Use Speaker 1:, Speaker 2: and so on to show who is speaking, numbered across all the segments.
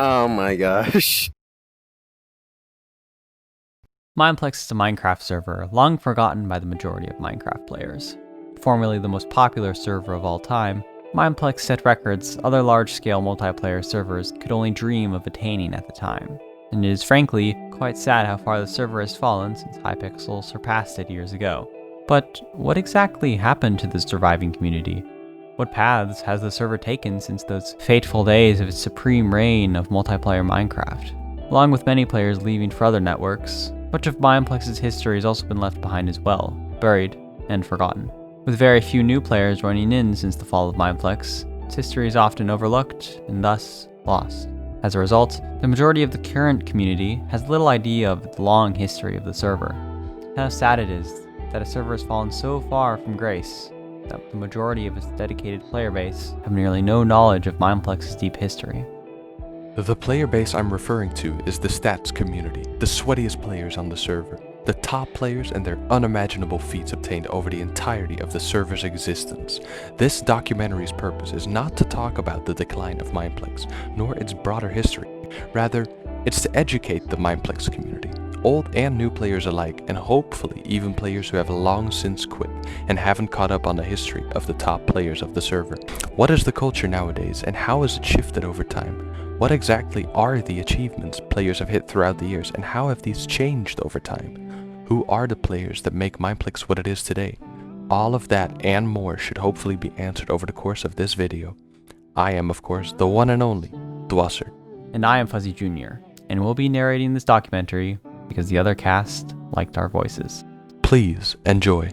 Speaker 1: Oh my gosh.
Speaker 2: Mineplex is a Minecraft server long forgotten by the majority of Minecraft players. Formerly the most popular server of all time, Mineplex set records other large-scale multiplayer servers could only dream of attaining at the time. And it is frankly quite sad how far the server has fallen since Hypixel surpassed it years ago. But what exactly happened to the surviving community? What paths has the server taken since those fateful days of its supreme reign of multiplayer Minecraft? Along with many players leaving for other networks, much of Mineplex's history has also been left behind as well, buried and forgotten. With very few new players joining in since the fall of Mineplex, its history is often overlooked and thus lost. As a result, the majority of the current community has little idea of the long history of the server. And how sad it is that a server has fallen so far from grace that the majority of its dedicated player base have nearly no knowledge of Mineplex's deep history.
Speaker 3: The player base I'm referring to is the stats community, the sweatiest players on the server, the top players and their unimaginable feats obtained over the entirety of the server's existence. This documentary's purpose is not to talk about the decline of Mineplex, nor its broader history. Rather, it's to educate the Mineplex community, old and new players alike, and hopefully even players who have long since quit and haven't caught up on the history of the top players of the server. What is the culture nowadays, and how has it shifted over time? What exactly are the achievements players have hit throughout the years, and how have these changed over time? Who are the players that make Mineplex what it is today? All of that and more should hopefully be answered over the course of this video. I am, of course, the one and only Dwasser.
Speaker 2: And I am Fuzzy Jr., and we'll be narrating this documentary because the other cast liked our voices.
Speaker 3: Please enjoy.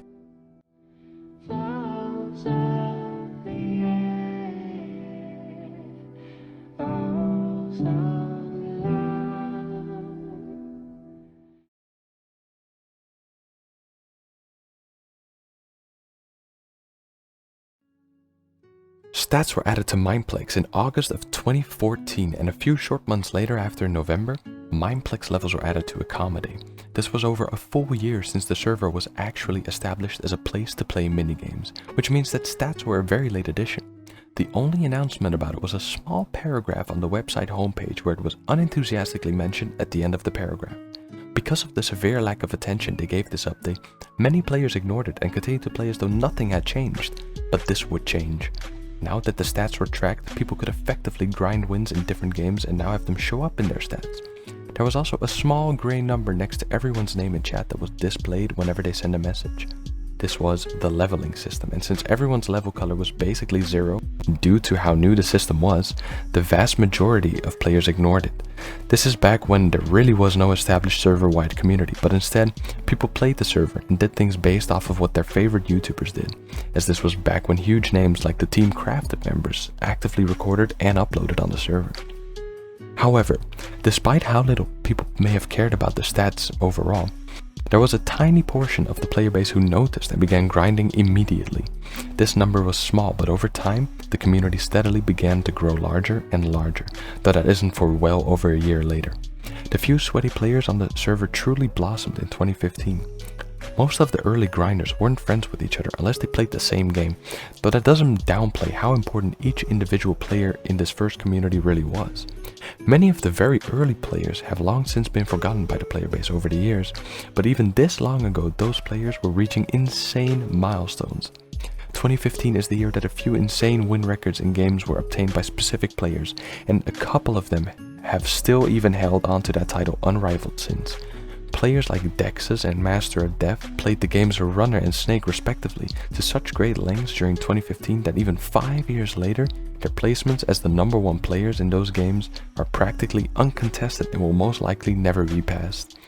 Speaker 3: Stats were added to Mineplex in August of 2014, and a few short months later, after November, Mineplex levels were added to accommodate. This was over a full year since the server was actually established as a place to play minigames, which means that stats were a very late addition. The only announcement about it was a small paragraph on the website homepage where it was unenthusiastically mentioned at the end of the paragraph. Because of the severe lack of attention they gave this update, many players ignored it and continued to play as though nothing had changed. But this would change. Now that the stats were tracked, people could effectively grind wins in different games and now have them show up in their stats. There was also a small gray number next to everyone's name in chat that was displayed whenever they send a message. This was the leveling system, and since everyone's level color was basically 0, due to how new the system was, the vast majority of players ignored it. This is back when there really was no established server-wide community, but instead, people played the server and did things based off of what their favorite YouTubers did, as this was back when huge names like the Team Crafted members actively recorded and uploaded on the server. However, despite how little people may have cared about the stats overall, there was a tiny portion of the player base who noticed and began grinding immediately. This number was small, but over time, the community steadily began to grow larger and larger, though that isn't for well over a year later. The few sweaty players on the server truly blossomed in 2015. Most of the early grinders weren't friends with each other unless they played the same game, though that doesn't downplay how important each individual player in this first community really was. Many of the very early players have long since been forgotten by the player base over the years, but even this long ago those players were reaching insane milestones. 2015 is the year that a few insane win records in games were obtained by specific players, and a couple of them have still even held onto that title unrivaled since. Players like Dexus and Master of Death played the games of Runner and Snake respectively to such great lengths during 2015 that even 5 years later, their placements as the #1 players in those games are practically uncontested and will most likely never be passed.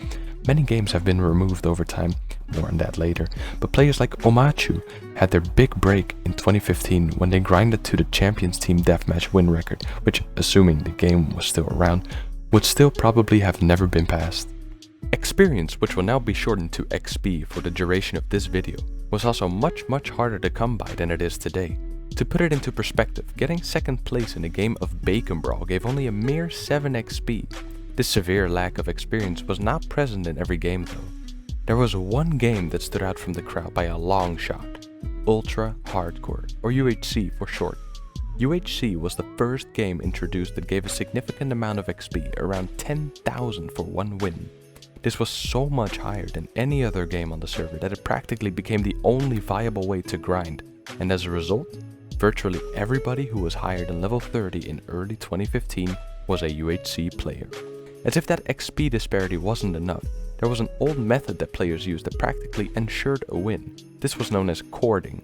Speaker 3: Many games have been removed over time, more on that later, but players like Omachu had their big break in 2015 when they grinded to the Champions Team Deathmatch win record, which, assuming the game was still around, would still probably have never been passed. Experience, which will now be shortened to XP for the duration of this video, was also much harder to come by than it is today. To put it into perspective, getting second place in a game of Bacon Brawl gave only a mere 7 XP. This severe lack of experience was not present in every game though. There was one game that stood out from the crowd by a long shot: Ultra Hardcore, or UHC for short. UHC was the first game introduced that gave a significant amount of XP, around 10,000 for one win. This was so much higher than any other game on the server that it practically became the only viable way to grind, and as a result, virtually everybody who was higher than level 30 in early 2015 was a UHC player. As if that XP disparity wasn't enough, there was an old method that players used that practically ensured a win. This was known as cording.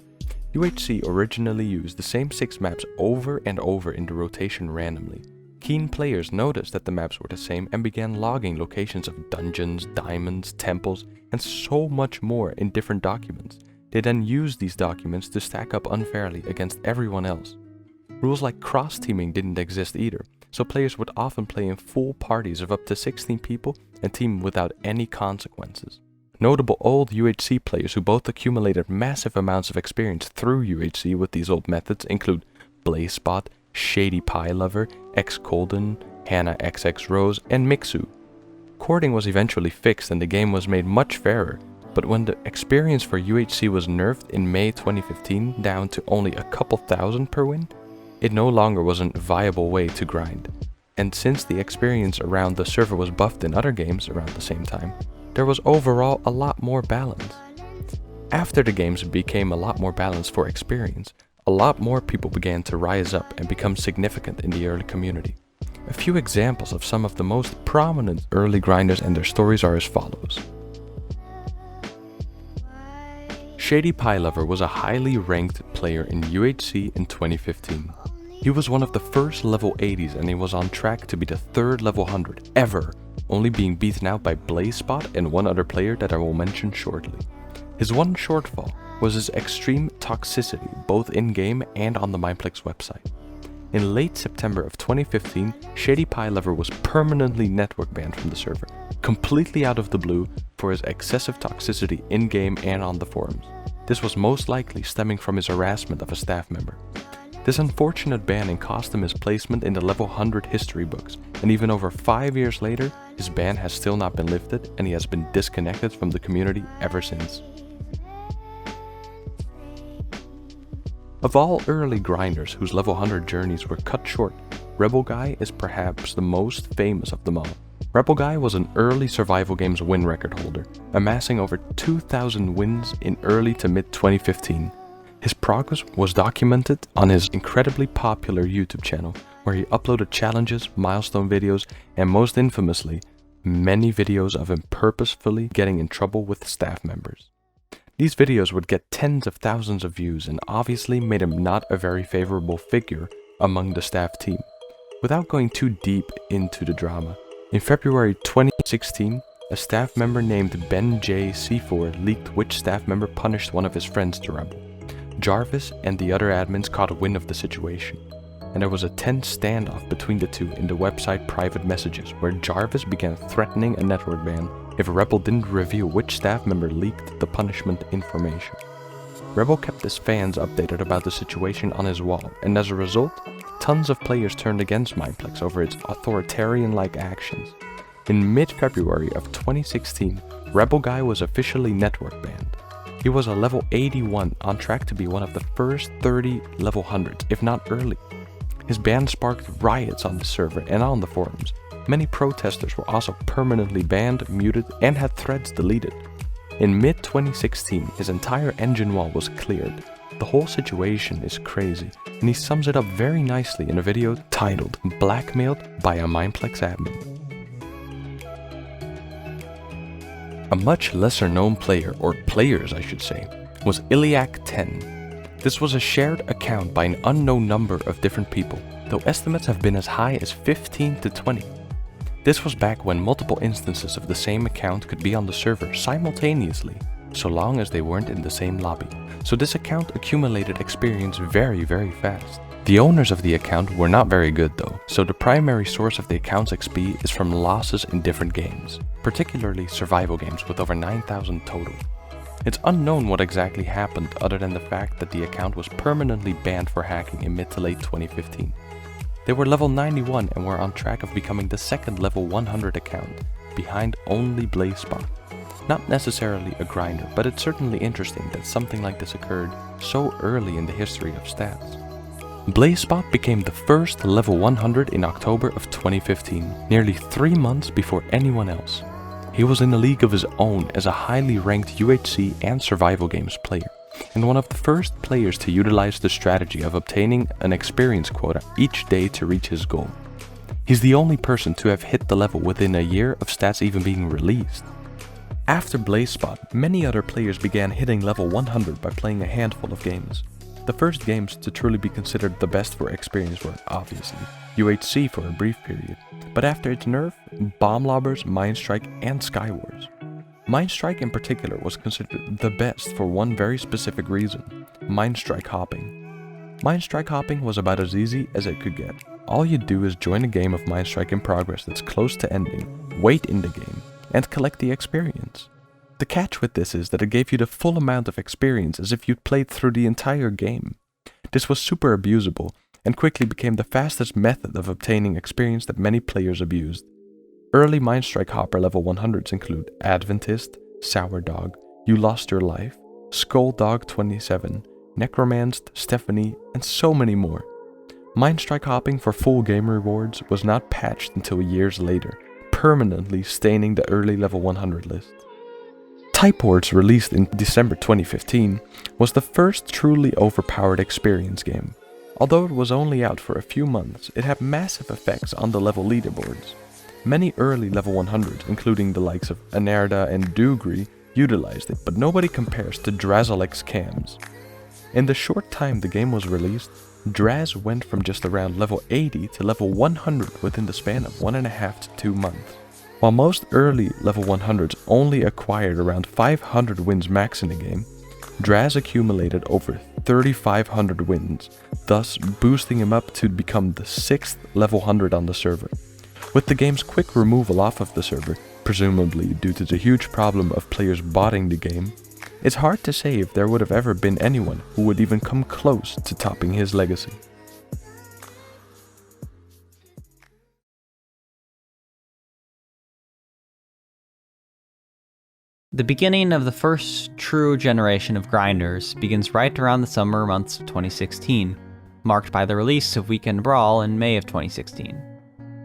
Speaker 3: UHC originally used the same 6 maps over and over in the rotation randomly. Keen players noticed that the maps were the same and began logging locations of dungeons, diamonds, temples, and so much more in different documents. They then used these documents to stack up unfairly against everyone else. Rules like cross-teaming didn't exist either, so players would often play in full parties of up to 16 people and team without any consequences. Notable old UHC players who both accumulated massive amounts of experience through UHC with these old methods include BlazeSpot, Shady Pie Lover, X Colden, Hannah XX Rose, and Mixu. Cording was eventually fixed and the game was made much fairer, but when the experience for UHC was nerfed in May 2015 down to only a couple thousand per win, it no longer was a viable way to grind. And since the experience around the server was buffed in other games around the same time, there was overall a lot more balance. After the games became a lot more balanced for experience, a lot more people began to rise up and become significant in the early community. A few examples of some of the most prominent early grinders and their stories are as follows. Shady Pie Lover was a highly ranked player in UHC in 2015. He was one of the first level 80s and he was on track to be the 3rd level 100 ever, only being beaten out by BlazeSpot and one other player that I will mention shortly. His one shortfall was his extreme toxicity both in-game and on the Mineplex website. In late September of 2015, Shady Pie Lover was permanently network banned from the server, completely out of the blue for his excessive toxicity in-game and on the forums. This was most likely stemming from his harassment of a staff member. This unfortunate banning cost him his placement in the level 100 history books, and even over 5 years later, his ban has still not been lifted and he has been disconnected from the community ever since. Of all early grinders whose level 100 journeys were cut short, Rebel Guy is perhaps the most famous of them all. Rebel Guy was an early survival games win record holder, amassing over 2,000 wins in early to mid 2015. His progress was documented on his incredibly popular YouTube channel, where he uploaded challenges, milestone videos, and most infamously, many videos of him purposefully getting in trouble with staff members. These videos would get tens of thousands of views and obviously made him not a very favorable figure among the staff team. Without going too deep into the drama, in February 2016, a staff member named Ben J. C4 leaked which staff member punished one of his friends to Rebel. Jarvis and the other admins caught wind of the situation, and there was a tense standoff between the two in the website private messages where Jarvis began threatening a network ban if Rebel didn't reveal which staff member leaked the punishment information. Rebel kept his fans updated about the situation on his wall, and as a result, tons of players turned against Mineplex over its authoritarian-like actions. In mid-February of 2016, Rebel Guy was officially network banned. He was a level 81 on track to be one of the first 30 level 100s, if not early. His ban sparked riots on the server and on the forums. Many protesters were also permanently banned, muted, and had threads deleted. In mid-2016, his entire engine wall was cleared. The whole situation is crazy, and he sums it up very nicely in a video titled "Blackmailed by a Mineplex Admin." A much lesser known player, or players I should say, was Iliac10. This was a shared account by an unknown number of different people, though estimates have been as high as 15 to 20. This was back when multiple instances of the same account could be on the server simultaneously, so long as they weren't in the same lobby, so this account accumulated experience very fast. The owners of the account were not very good though, so the primary source of the account's XP is from losses in different games, particularly survival games with over 9,000 total. It's unknown what exactly happened other than the fact that the account was permanently banned for hacking in mid to late 2015. They were level 91 and were on track of becoming the second level 100 account, behind only BlazeSpot. Not necessarily a grinder, but it's certainly interesting that something like this occurred so early in the history of stats. BlazeSpot became the first level 100 in October of 2015, nearly 3 months before anyone else. He was in a league of his own as a highly ranked UHC and survival games player, and one of the first players to utilize the strategy of obtaining an experience quota each day to reach his goal. He's the only person to have hit the level within a year of stats even being released. After BlazeSpot, many other players began hitting level 100 by playing a handful of games. The first games to truly be considered the best for experience were, obviously, UHC for a brief period, but after its nerf, Bomb Lobbers, Mindstrike, and Skywars. Mindstrike in particular was considered the best for one very specific reason: Mindstrike hopping. Mindstrike hopping was about as easy as it could get. All you do is join a game of Mindstrike in progress that's close to ending, wait in the game, and collect the experience. The catch with this is that it gave you the full amount of experience as if you'd played through the entire game. This was super abusable, and quickly became the fastest method of obtaining experience that many players abused. Early Mindstrike Hopper level 100s include Adventist, Sourdog, You Lost Your Life, Skulldog27, Necromanced, Stephanie, and so many more. Mindstrike hopping for full game rewards was not patched until years later, permanently staining the early level 100 list. Type Wars, released in December 2015, was the first truly overpowered experience game. Although it was only out for a few months, it had massive effects on the level leaderboards. Many early level 100s, including the likes of Anerda and Dugri, utilized it, but nobody compares to Drazolek's cams. In the short time the game was released, Draz went from just around level 80 to level 100 within the span of 1.5 to 2 months. While most early level 100s only acquired around 500 wins max in a game, Draz accumulated over 3,500 wins, thus boosting him up to become the 6th level 100 on the server. With the game's quick removal off of the server, presumably due to the huge problem of players botting the game, it's hard to say if there would have ever been anyone who would even come close to topping his legacy.
Speaker 2: The beginning of the first true generation of grinders begins right around the summer months of 2016, marked by the release of Weekend Brawl in May of 2016.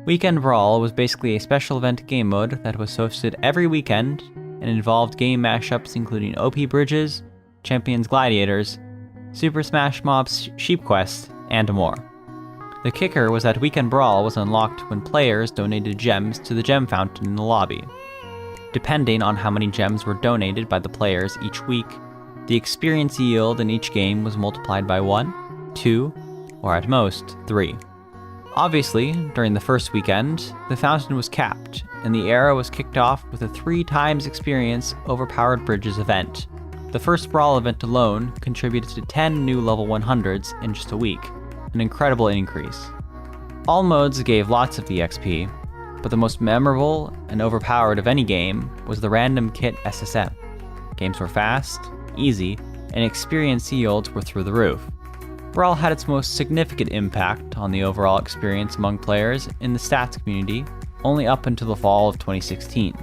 Speaker 2: Weekend Brawl was basically a special event game mode that was hosted every weekend and involved game mashups including OP Bridges, Champions Gladiators, Super Smash Mob's Sheep Quest, and more. The kicker was that Weekend Brawl was unlocked when players donated gems to the gem fountain in the lobby. Depending on how many gems were donated by the players each week, the experience yield in each game was multiplied by 1, 2, or at most 3. Obviously, during the first weekend, the fountain was capped, and the era was kicked off with a 3 times experience Overpowered Bridges event. The first Brawl event alone contributed to 10 new level 100s in just a week, an incredible increase. All modes gave lots of EXP, but the most memorable and overpowered of any game was the Random Kit SSM. Games were fast, easy, and experience yields were through the roof. Brawl had its most significant impact on the overall experience among players in the stats community only up until the fall of 2016,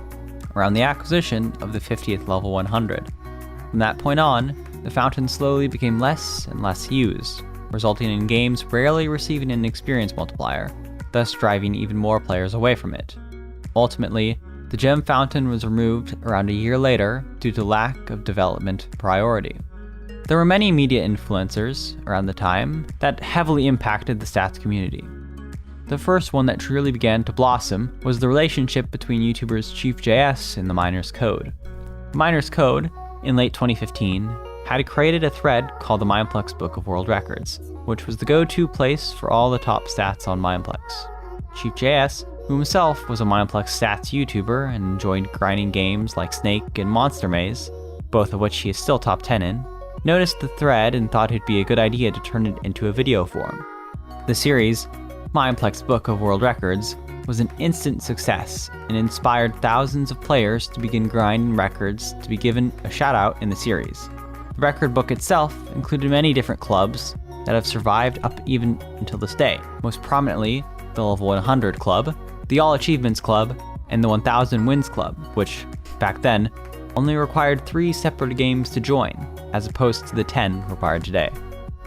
Speaker 2: around the acquisition of the 50th level 100. From that point on, the fountain slowly became less and less used, resulting in games rarely receiving an experience multiplier, thus driving even more players away from it. Ultimately, the gem fountain was removed around a year later due to lack of development priority. There were many media influencers around the time that heavily impacted the stats community. The first one that truly began to blossom was the relationship between YouTubers ChiefJS and the Miner's Code. Miner's Code, in late 2015, had created a thread called the Mineplex Book of World Records, which was the go-to place for all the top stats on Mineplex. ChiefJS, who himself was a Mineplex stats YouTuber and enjoyed grinding games like Snake and Monster Maze, both of which he is still top 10 in, noticed the thread and thought it'd be a good idea to turn it into a video form. The series, Mineplex Book of World Records, was an instant success and inspired thousands of players to begin grinding records to be given a shoutout in the series. The record book itself included many different clubs that have survived up even until this day, most prominently the Level 100 Club, the All Achievements Club, and the 1000 Wins Club, which, back then, only required 3 separate games to join, as opposed to the 10 required today.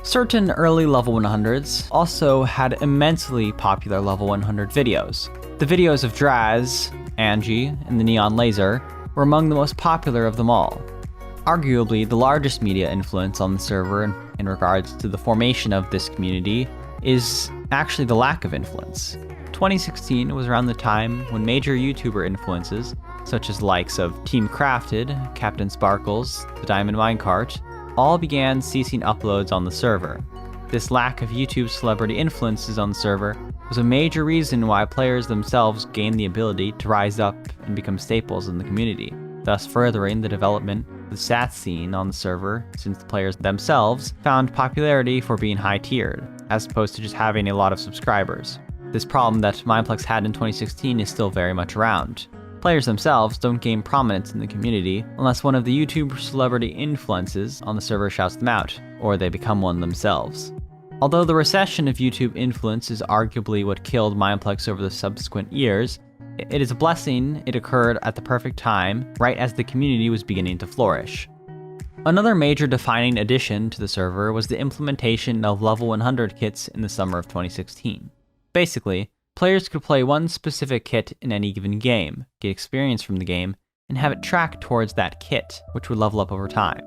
Speaker 2: Certain early level 100s also had immensely popular level 100 videos. The videos of Draz, Angie, and the Neon Laser were among the most popular of them all. Arguably, the largest media influence on the server in regards to the formation of this community is actually the lack of influence. 2016 was around the time when major YouTuber influences, such as the likes of Team Crafted, Captain Sparkles, the Diamond Minecart, all began ceasing uploads on the server. This lack of YouTube celebrity influences on the server was a major reason why players themselves gained the ability to rise up and become staples in the community, thus furthering the development of the stats scene on the server, since the players themselves found popularity for being high-tiered, as opposed to just having a lot of subscribers. This problem that Mineplex had in 2016 is still very much around. Players themselves don't gain prominence in the community unless one of the YouTube celebrity influences on the server shouts them out, or they become one themselves. Although the recession of YouTube influence is arguably what killed Mineplex over the subsequent years, it is a blessing it occurred at the perfect time, right as the community was beginning to flourish. Another major defining addition to the server was the implementation of level 100 kits in the summer of 2016. Basically, players could play one specific kit in any given game, get experience from the game, and have it track towards that kit, which would level up over time.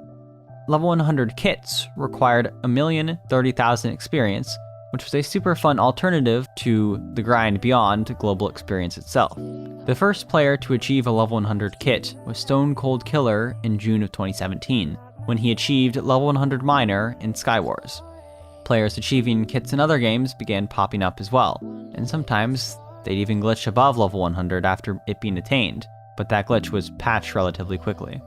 Speaker 2: Level 100 kits required 1,030,000 experience, which was a super fun alternative to the grind beyond global experience itself. The first player to achieve a level 100 kit was Stone Cold Killer in June of 2017, when he achieved level 100 Miner in Skywars. Players achieving kits in other games began popping up as well, and sometimes they'd even glitch above level 100 after it being attained, but that glitch was patched relatively quickly.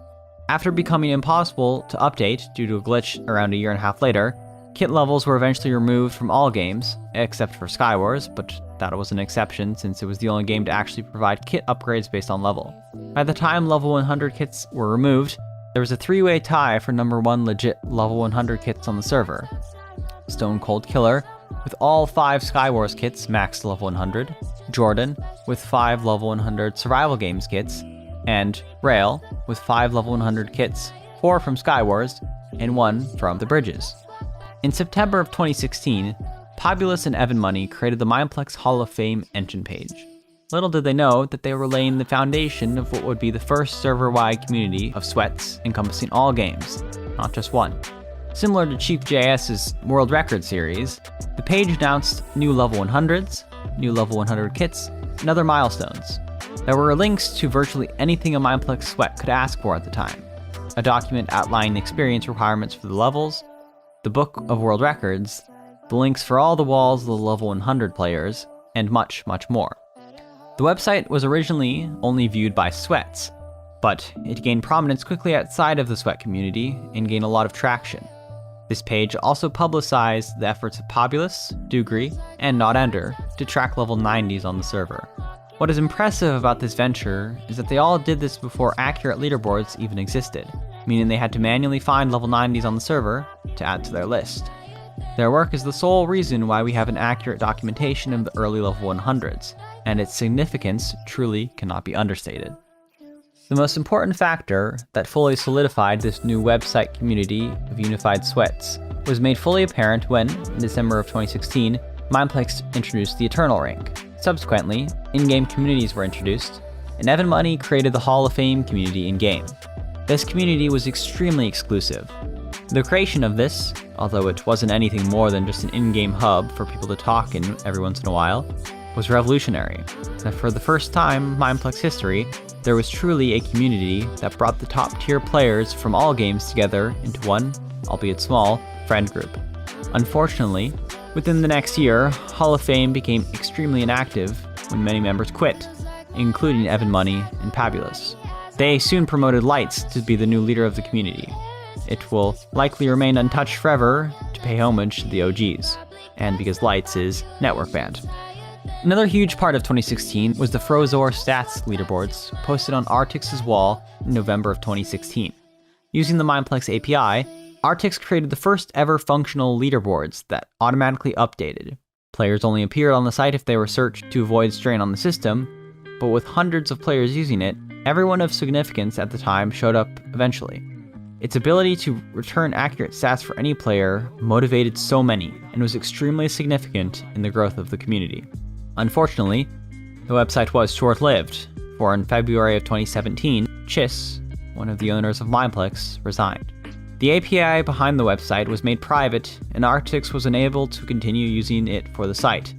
Speaker 2: After becoming impossible to update due to a glitch around a year and a half later, kit levels were eventually removed from all games, except for Skywars, but that was an exception since it was the only game to actually provide kit upgrades based on level. By the time level 100 kits were removed, there was a three-way tie for number one legit level 100 kits on the server. Stone Cold Killer, with all 5 Skywars kits maxed to level 100, Jordan, with 5 level 100 survival games kits, and Rail, with 5 level 100 kits, 4 from Skywars, and 1 from the Bridges. In September of 2016, Populous and Evan Money created the Mineplex Hall of Fame engine page. Little did they know that they were laying the foundation of what would be the first server-wide community of sweats encompassing all games, not just one. Similar to Chief.js's World Record series, the page announced new level 100s, new level 100 kits, and other milestones. There were links to virtually anything a Mineplex sweat could ask for at the time. A document outlining experience requirements for the levels, the Book of World Records, the links for all the walls of the level 100 players, and much, much more. The website was originally only viewed by sweats, but it gained prominence quickly outside of the sweat community and gained a lot of traction. This page also publicized the efforts of Populous, Dugri, and NotEnder to track level 90s on the server. What is impressive about this venture is that they all did this before accurate leaderboards even existed, meaning they had to manually find level 90s on the server to add to their list. Their work is the sole reason why we have an accurate documentation of the early level 100s, and its significance truly cannot be understated. The most important factor that fully solidified this new website community of unified sweats was made fully apparent when, in December of 2016, Mineplex introduced the Eternal Rank. Subsequently, in-game communities were introduced, and Evan Money created the Hall of Fame community in-game. This community was extremely exclusive. The creation of this, although it wasn't anything more than just an in-game hub for people to talk in every once in a while, was revolutionary. That for the first time in Mineplex history, there was truly a community that brought the top-tier players from all games together into one, albeit small, friend group. Unfortunately, within the next year, Hall of Fame became extremely inactive when many members quit, including Evan Money and Populous. They soon promoted Lights to be the new leader of the community. It will likely remain untouched forever to pay homage to the OGs, and because Lights is network banned. Another huge part of 2016 was the Frozor stats leaderboards posted on Artix's wall in November of 2016. Using the Mineplex API, Artix created the first ever functional leaderboards that automatically updated. Players only appeared on the site if they were searched to avoid strain on the system, but with hundreds of players using it, everyone of significance at the time showed up eventually. Its ability to return accurate stats for any player motivated so many and was extremely significant in the growth of the community. Unfortunately, the website was short-lived, for in February of 2017, Chis, one of the owners of Mineplex, resigned. The API behind the website was made private, and Arctix was unable to continue using it for the site.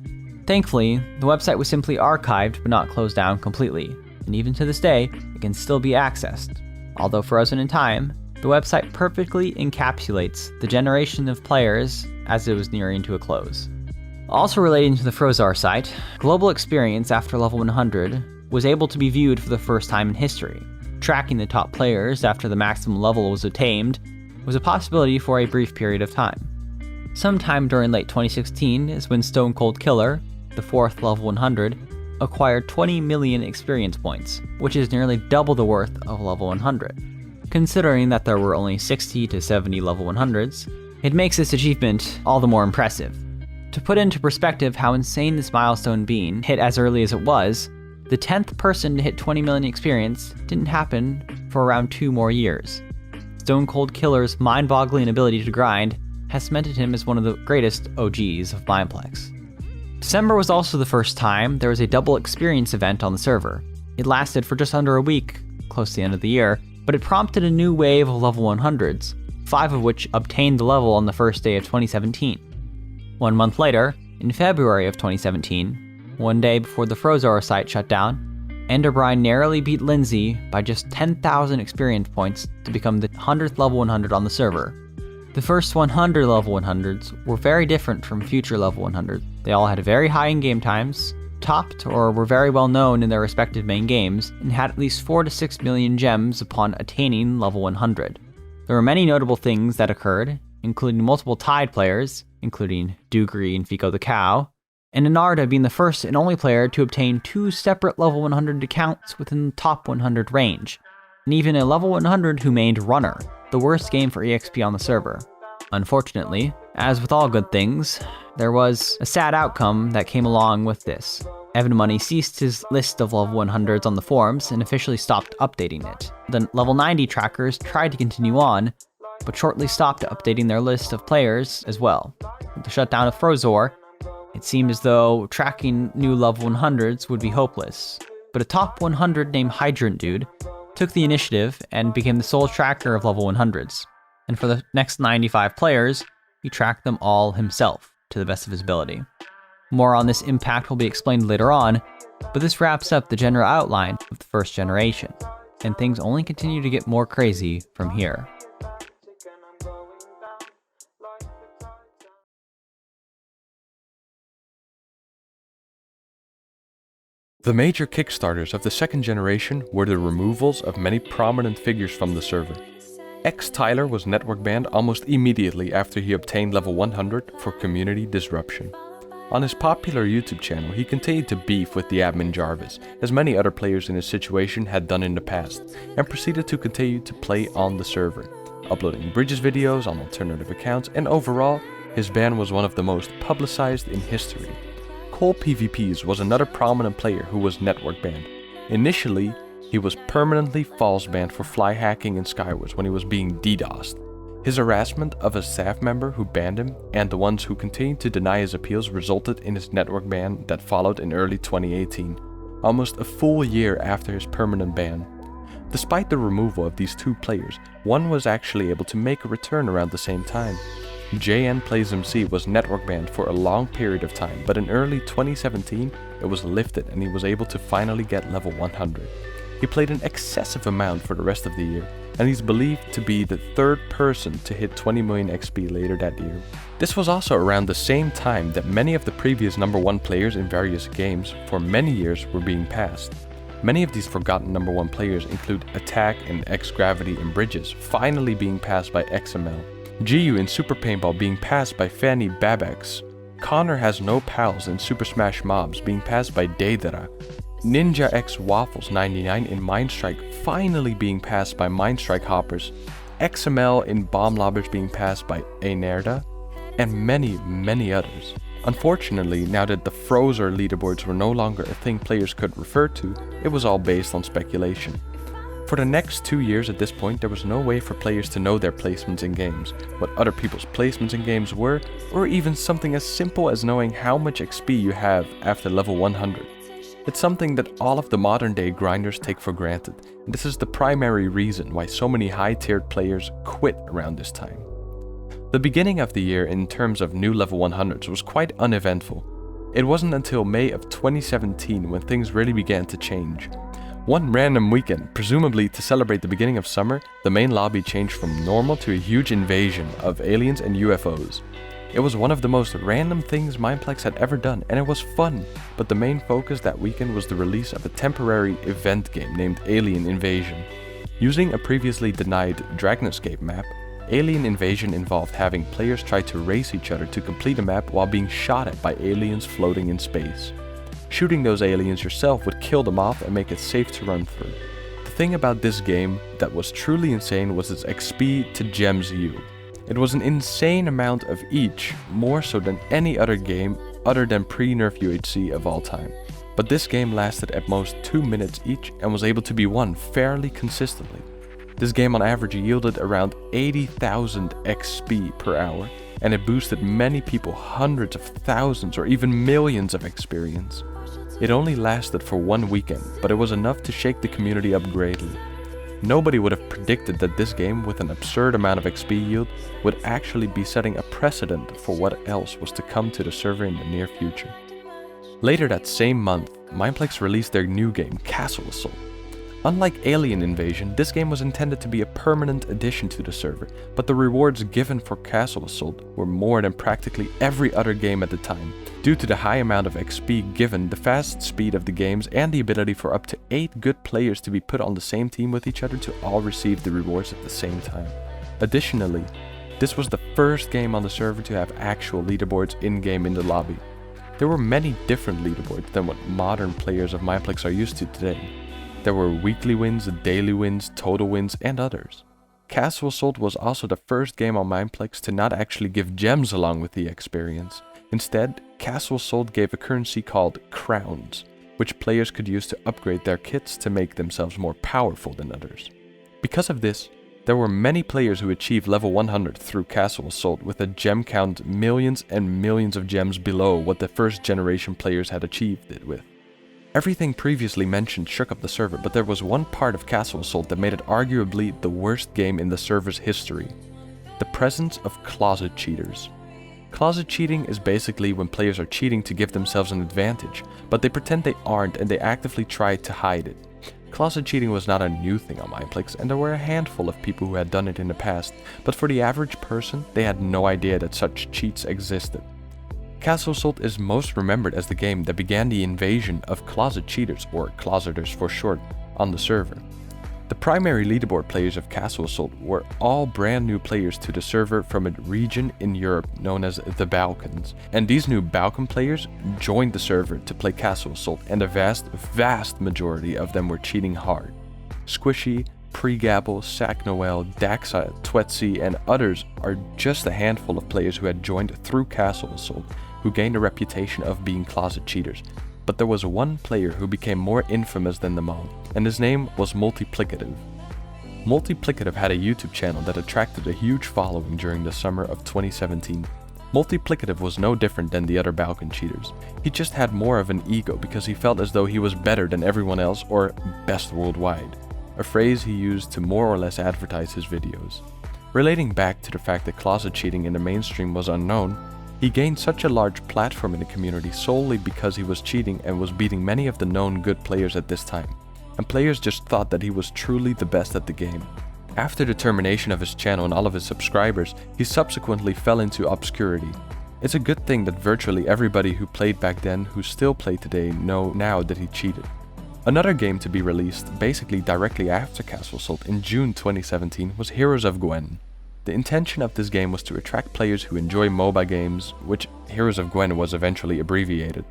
Speaker 2: Thankfully, the website was simply archived but not closed down completely, and even to this day, it can still be accessed. Although frozen in time, the website perfectly encapsulates the generation of players as it was nearing to a close. Also relating to the Frozar site, global experience after level 100 was able to be viewed for the first time in history. Tracking the top players after the maximum level was attained was a possibility for a brief period of time. Sometime during late 2016 is when Stone Cold Killer, the 4th level 100, acquired 20 million experience points, which is nearly double the worth of level 100. Considering that there were only 60 to 70 level 100s, it makes this achievement all the more impressive. To put into perspective how insane this milestone being hit as early as it was, the 10th person to hit 20 million experience didn't happen for around 2 more years. Stone Cold Killer's mind-boggling ability to grind has cemented him as one of the greatest OGs of Mineplex. December was also the first time there was a double experience event on the server. It lasted for just under a week, close to the end of the year, but it prompted a new wave of level 100s, 5 of which obtained the level on the first day of 2017. 1 month later, in February of 2017, one day before the Frozar site shut down, Enderbrine narrowly beat Lindsay by just 10,000 experience points to become the 100th level 100 on the server. The first 100 level 100s were very different from future level 100s. They all had very high in-game times, topped or were very well known in their respective main games, and had at least 4 to 6 million gems upon attaining level 100. There were many notable things that occurred, including multiple tied players, including Dugri and Fico the Cow, and Inarda being the first and only player to obtain 2 separate level 100 accounts within the top 100 range, and even a level 100 who mained Runner, the worst game for EXP on the server. Unfortunately, as with all good things, there was a sad outcome that came along with this. Evan Money ceased his list of level 100s on the forums and officially stopped updating it. The level 90 trackers tried to continue on, but shortly stopped updating their list of players as well. With the shutdown of Frozar, it seemed as though tracking new level 100s would be hopeless. But a top 100 named Hydrant Dude took the initiative and became the sole tracker of level 100s. And for the next 95 players, he tracked them all himself, to the best of his ability. More on this impact will be explained later on, but this wraps up the general outline of the first generation, and things only continue to get more crazy from here.
Speaker 3: The major kickstarters of the second generation were the removals of many prominent figures from the server. Tyler was network banned almost immediately after he obtained level 100 for community disruption. On his popular YouTube channel, he continued to beef with the admin Jarvis, as many other players in his situation had done in the past, and proceeded to continue to play on the server, uploading Bridges videos on alternative accounts, and overall, his ban was one of the most publicized in history. Cole PvPs was another prominent player who was network banned. Initially, he was permanently false banned for fly hacking in Skywars when he was being DDoSed. His harassment of a staff member who banned him and the ones who continued to deny his appeals resulted in his network ban that followed in early 2018, almost a full year after his permanent ban. Despite the removal of these 2 players, one was actually able to make a return around the same time. JN Plays MC was network banned for a long period of time, but in early 2017 it was lifted and he was able to finally get level 100. He played an excessive amount for the rest of the year, and he's believed to be the 3rd person to hit 20 million XP later that year. This was also around the same time that many of the previous number 1 players in various games for many years were being passed. Many of these forgotten number 1 players include Attack and X-Gravity and Bridges finally being passed by XML, GU in Super Paintball being passed by Fanny Babex, Connor Has No Pals in Super Smash Mobs being passed by Deidara, Ninja X Waffles 99 in Mindstrike finally being passed by Mindstrike Hoppers, XML in Bomb Lobbers being passed by Einerda, and many others. Unfortunately, now that the Frozar leaderboards were no longer a thing players could refer to, it was all based on speculation. For the next 2 years at this point, there was no way for players to know their placements in games, what other people's placements in games were, or even something as simple as knowing how much XP you have after level 100. It's something that all of the modern day grinders take for granted, and this is the primary reason why so many high-tiered players quit around this time. The beginning of the year in terms of new level 100s was quite uneventful. It wasn't until May of 2017 when things really began to change. One random weekend, presumably to celebrate the beginning of summer, the main lobby changed from normal to a huge invasion of aliens and UFOs. It was one of the most random things Mineplex had ever done, and it was fun, but the main focus that weekend was the release of a temporary event game named Alien Invasion. Using a previously denied Dragon Escape map, Alien Invasion involved having players try to race each other to complete a map while being shot at by aliens floating in space. Shooting those aliens yourself would kill them off and make it safe to run through. The thing about this game that was truly insane was its XP to gems yield. It was an insane amount of each, more so than any other game other than pre-nerf UHC of all time. But this game lasted at most 2 minutes each and was able to be won fairly consistently. This game on average yielded around 80,000 XP per hour, and it boosted many people hundreds of thousands or even millions of experience. It only lasted for 1 weekend, but it was enough to shake the community up greatly. Nobody would have predicted that this game with an absurd amount of XP yield would actually be setting a precedent for what else was to come to the server in the near future. Later that same month, Mineplex released their new game, Castle Assault. Unlike Alien Invasion, this game was intended to be a permanent addition to the server, but the rewards given for Castle Assault were more than practically every other game at the time, due to the high amount of XP given, the fast speed of the games, and the ability for up to 8 good players to be put on the same team with each other to all receive the rewards at the same time. Additionally, this was the first game on the server to have actual leaderboards in-game in the lobby. There were many different leaderboards than what modern players of Mineplex are used to today. There were weekly wins, daily wins, total wins, and others. Castle Assault was also the first game on Mineplex to not actually give gems along with the experience. Instead, Castle Assault gave a currency called crowns, which players could use to upgrade their kits to make themselves more powerful than others. Because of this, there were many players who achieved level 100 through Castle Assault with a gem count millions and millions of gems below what the first generation players had achieved it with. Everything previously mentioned shook up the server, but there was one part of Castle Assault that made it arguably the worst game in the server's history: the presence of closet cheaters. Closet cheating is basically when players are cheating to give themselves an advantage, but they pretend they aren't and they actively try to hide it. Closet cheating was not a new thing on Mineplex, and there were a handful of people who had done it in the past, but for the average person, they had no idea that such cheats existed. Castle Assault is most remembered as the game that began the invasion of closet cheaters, or closeters for short, on the server. The primary leaderboard players of Castle Assault were all brand new players to the server from a region in Europe known as the Balkans, and these new Balkan players joined the server to play Castle Assault, and a vast majority of them were cheating hard. Squishy, Pre-Gabble, Sac Noel, Daxa, Twetsy, and others are just a handful of players who had joined through Castle Assault, who gained a reputation of being closet cheaters. But there was one player who became more infamous than them all, and his name was Multiplicative. Multiplicative had a YouTube channel that attracted a huge following during the summer of 2017. Multiplicative was no different than the other Balkan cheaters. He just had more of an ego because he felt as though he was better than everyone else, or best worldwide, a phrase he used to more or less advertise his videos. Relating back to the fact that closet cheating in the mainstream was unknown, he gained such a large platform in the community solely because he was cheating and was beating many of the known good players at this time, and players just thought that he was truly the best at the game. After the termination of his channel and all of his subscribers, he subsequently fell into obscurity. It's a good thing that virtually everybody who played back then who still play today know now that he cheated. Another game to be released basically directly after Castle Assault in June 2017 was Heroes of Gwen. The intention of this game was to attract players who enjoy MOBA games, which Heroes of Gwen was eventually abbreviated.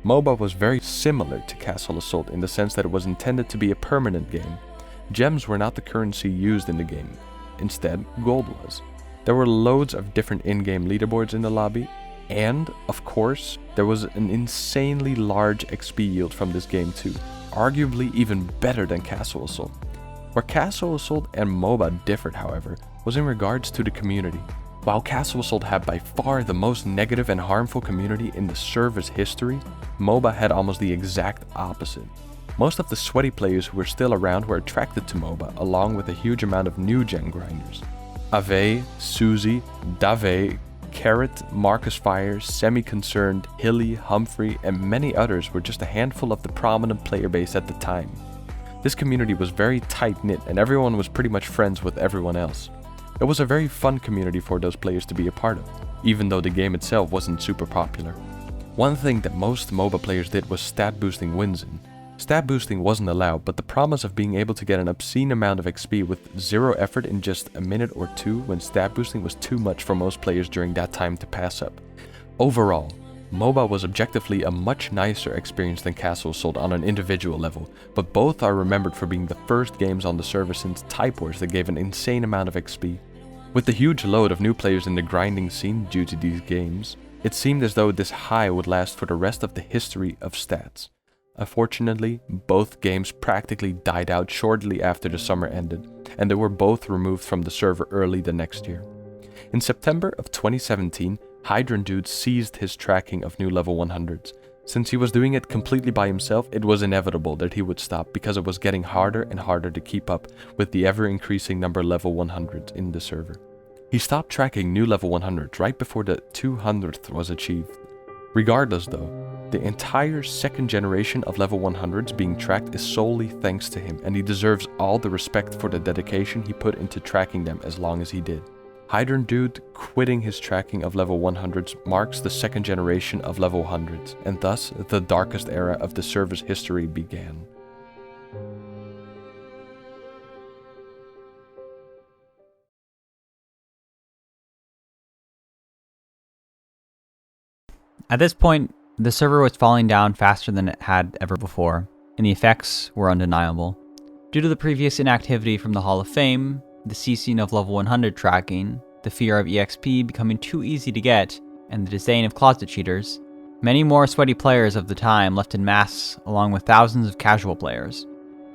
Speaker 3: MOBA was very similar to Castle Assault in the sense that it was intended to be a permanent game. Gems were not the currency used in the game. Instead, gold was. There were loads of different in-game leaderboards in the lobby, and, of course, there was an insanely large XP yield from this game too, arguably even better than Castle Assault. Where Castle Assault and MOBA differed, however, was in regards to the community. While Castle Assault had by far the most negative and harmful community in the server's history, MOBA had almost the exact opposite. Most of the sweaty players who were still around were attracted to MOBA, along with a huge amount of new-gen grinders. Ave, Susie, Dave, Carrot, Marcus Fire, Semi-Concerned, Hilly, Humphrey, and many others were just a handful of the prominent player base at the time. This community was very tight-knit and everyone was pretty much friends with everyone else. It was a very fun community for those players to be a part of, even though the game itself wasn't super popular. One thing that most MOBA players did was stat boosting wins in. Stat boosting wasn't allowed, but the promise of being able to get an obscene amount of XP with zero effort in just a minute or two when stat boosting was too much for most players during that time to pass up. Overall, MOBA was objectively a much nicer experience than Castle Assault on an individual level, but both are remembered for being the first games on the server since Type Wars that gave an insane amount of XP. With the huge load of new players in the grinding scene due to these games, it seemed as though this high would last for the rest of the history of stats. Unfortunately, both games practically died out shortly after the summer ended, and they were both removed from the server early the next year. In September of 2017, Hydran Dude seized his tracking of new level 100s. Since he was doing it completely by himself, it was inevitable that he would stop because it was getting harder and harder to keep up with the ever-increasing number level 100s in the server. He stopped tracking new level 100s right before the 200th was achieved. Regardless though, the entire second generation of level 100s being tracked is solely thanks to him, and he deserves all the respect for the dedication he put into tracking them as long as he did. Hydran Dude quitting his tracking of level 100s marks the second generation of level 100s, and thus the darkest era of the server's history began.
Speaker 2: At this point, the server was falling down faster than it had ever before, and the effects were undeniable. Due to the previous inactivity from the Hall of Fame, the ceasing of level 100 tracking, the fear of EXP becoming too easy to get, and the disdain of closet cheaters, many more sweaty players of the time left en masse along with thousands of casual players.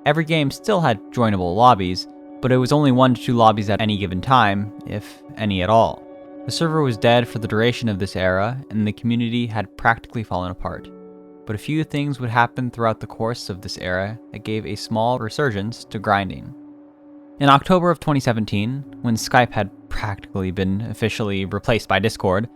Speaker 2: Every game still had joinable lobbies, but it was only 1 to 2 lobbies at any given time, if any at all. The server was dead for the duration of this era, and the community had practically fallen apart. But a few things would happen throughout the course of this era that gave a small resurgence to grinding. In October of 2017, when Skype had practically been officially replaced by Discord,